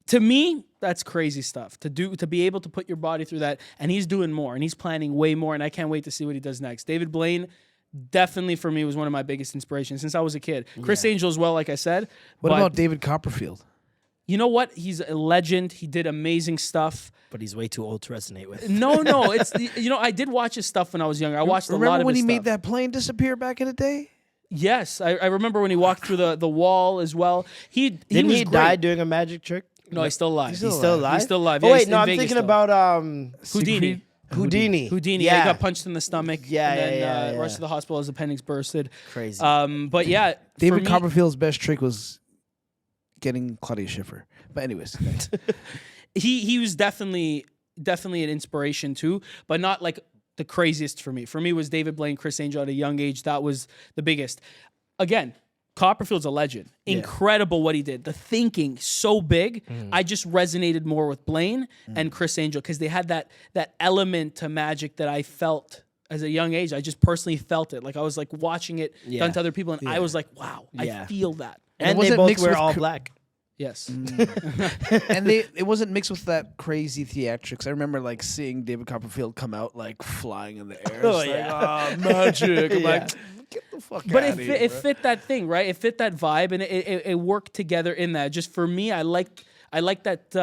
to me, that's crazy stuff to be able to put your body through that. And he's doing more and he's planning way more. And I can't wait to see what he does next. David Blaine definitely for me was one of my biggest inspirations since I was a kid. Chris Angel as well, like I said. What But about David Copperfield? you know what? He's a legend. He did amazing stuff. But he's way too old to resonate with. No, it's I did watch his stuff when I was younger. I watched a lot Remember of when his he made stuff. that plane disappear back in the day? Yes, I remember when he walked through the wall as well. He Didn't was he great. die doing a magic trick? No, he's still alive. He's He's still alive. He's still alive. Oh Yeah, wait, he's no, in I'm Vegas thinking still. about Houdini. Houdini. Houdini. Yeah, Yeah, he got punched in the stomach. Yeah, and then yeah, yeah. rushed to the hospital. His appendix bursted. Crazy. But yeah, David for me, Copperfield's best trick was getting Claudia Schiffer. But anyways, he was definitely an inspiration too, but not like the craziest for me. For me was David Blaine, Chris Angel at a young age. That was the biggest. Again, Copperfield's a legend. Incredible what he did. The thinking so big. I just resonated more with Blaine and Chris Angel because they had that element to magic that I felt as a young age. I just personally felt it. Like I was like watching it done to other people, and I was like, wow, Yeah. I feel that. and was they it both mixed wear with all cr- black. Yes. and it wasn't mixed with that crazy theatrics. I remember like seeing David Copperfield come out like flying in the air. Oh, It's like, yeah. magic. I'm Yeah. like, get the fuck But out it fit that thing, right? It fit that vibe, and it worked together in that. Just for me, I like that.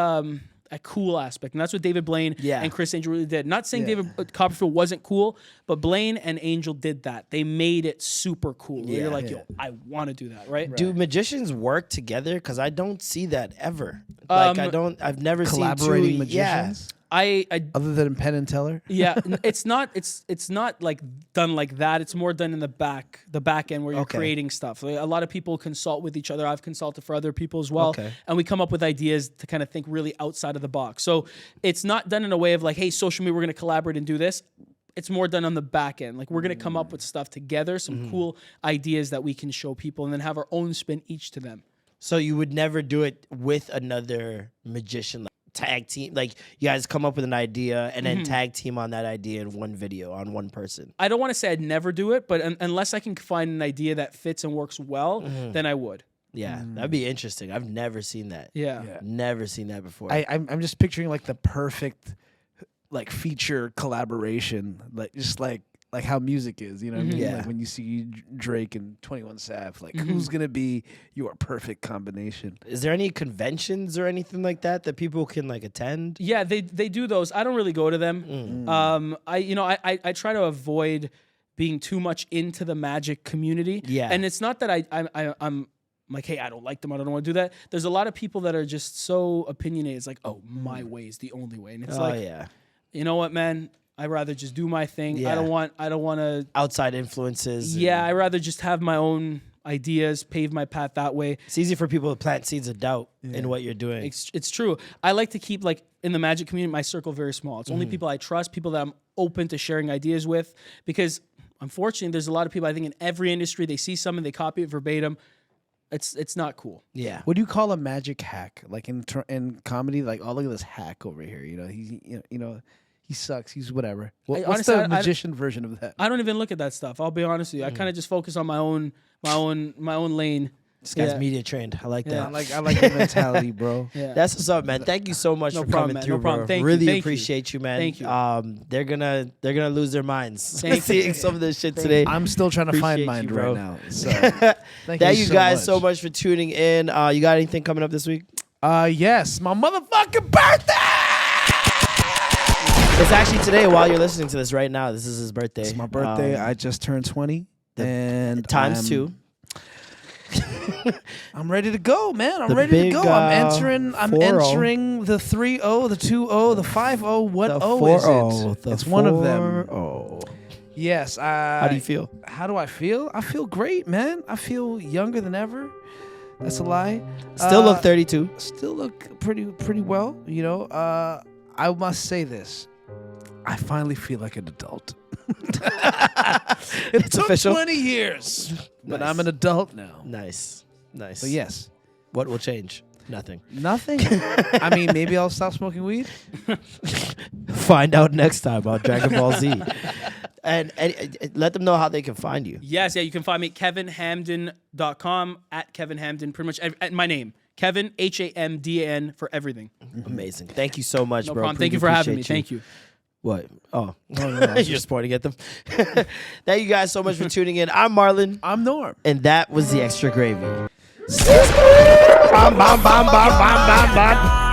cool aspect, and that's what David Blaine Yeah. and Chris Angel really did. Not saying Yeah. David Copperfield wasn't cool, but Blaine and Angel did that. They made it super cool. Yeah. You're like, yo, I want to do that, right? Do magicians work together? Because I don't see that ever. Like I've never Collaborating seen two, magicians, I other than Penn and Teller. yeah, it's not like done like that. It's more done in the back end where you're Okay. creating stuff. Like, a lot of people consult with each other. I've consulted for other people as well, Okay. and we come up with ideas to kind of think really outside of the box. So it's not done in a way of like, hey, social media, we're going to collaborate and do this. It's more done on the back end. Like we're going to come up with stuff together, some cool ideas that we can show people, and then have our own spin each to them. So you would never do it with another magician, like tag team. Like you guys come up with an idea and then tag team on that idea in one video on one person. I don't want to say I'd never do it, but unless I can find an idea that fits and works well, then I would. Yeah, that'd be interesting. I've never seen that. Yeah. Never seen that before. I'm just picturing like the perfect like feature collaboration, like just like how music is, you know what I mean? Yeah. Like when you see Drake and 21 Sav, like who's gonna be your perfect combination? Is there any conventions or anything like that people can like attend? Yeah, they do those. I don't really go to them. I try to avoid being too much into the magic community. Yeah. And it's not that I'm like, hey, I don't like them. I don't want to do that. There's a lot of people that are just so opinionated. It's like, oh, my way is the only way. And it's Yeah. you know what, man? I'd rather just do my thing. Yeah. I don't want to. Outside influences. Yeah, I'd rather just have my own ideas, pave my path that way. It's easy for people to plant seeds of doubt in what you're doing. It's true. I like to keep, like, in the magic community, my circle very small. It's only people I trust, people that I'm open to sharing ideas with, because unfortunately, there's a lot of people, I think, in every industry, they see something, they copy it verbatim. It's not cool. Yeah. What do you call a magic hack? Like in comedy, like, oh, look at this hack over here. You know, he sucks. He's whatever. What's honestly, the magician version of that? I don't even look at that stuff. I'll be honest with you. I kind of just focus on my own lane. This guy's Yeah. media trained. I like Yeah. that. I like your mentality, bro. Yeah. That's what's up, man. Thank you so much No for problem, coming man. through, No problem. bro. Thank you. Really Thank you. appreciate you, man. Thank you. They're gonna lose their minds Thank you. seeing some of this shit today. I'm still trying to find Appreciate mine you, bro. right now. So thank Thank you guys so so much for tuning in. You got anything coming up this week? Yes, my motherfucking birthday. It's actually today while you're listening to this right now. This is his birthday. It's my birthday. I just turned 20, and times two. I'm ready to go, man. I'm The ready to big, go. I'm 4-0. entering the 3-0, the 2-0, the 5-0. What The O 4-0, is it? the It's one of them. 4-0. Yes. How do you feel? How do I feel? I feel great, man. I feel younger than ever. That's a lie. Still look 32. Still look pretty well. You know. I must say this. I finally feel like an adult. It took official? 20 years, but Nice. I'm an adult now. Nice. But yes, What will change? Nothing. nothing. I mean, maybe I'll stop smoking weed. Find out next time on Dragon Ball Z. And let them know how they can find you. Yes, yeah, you can find me at kevinhamdan.com, at Kevin Hamdan, pretty much at my name. Kevin, Hamdan for everything. Amazing. Thank you so much, No bro. problem. Thank you Really for having me. appreciate Thank you. What? Oh. You're just pointing at them. Thank you guys so much for tuning in. I'm Marlon, I'm Norm. and that was the Extra Gravy. Bam, bam, bam, bam, bam, bam, bam.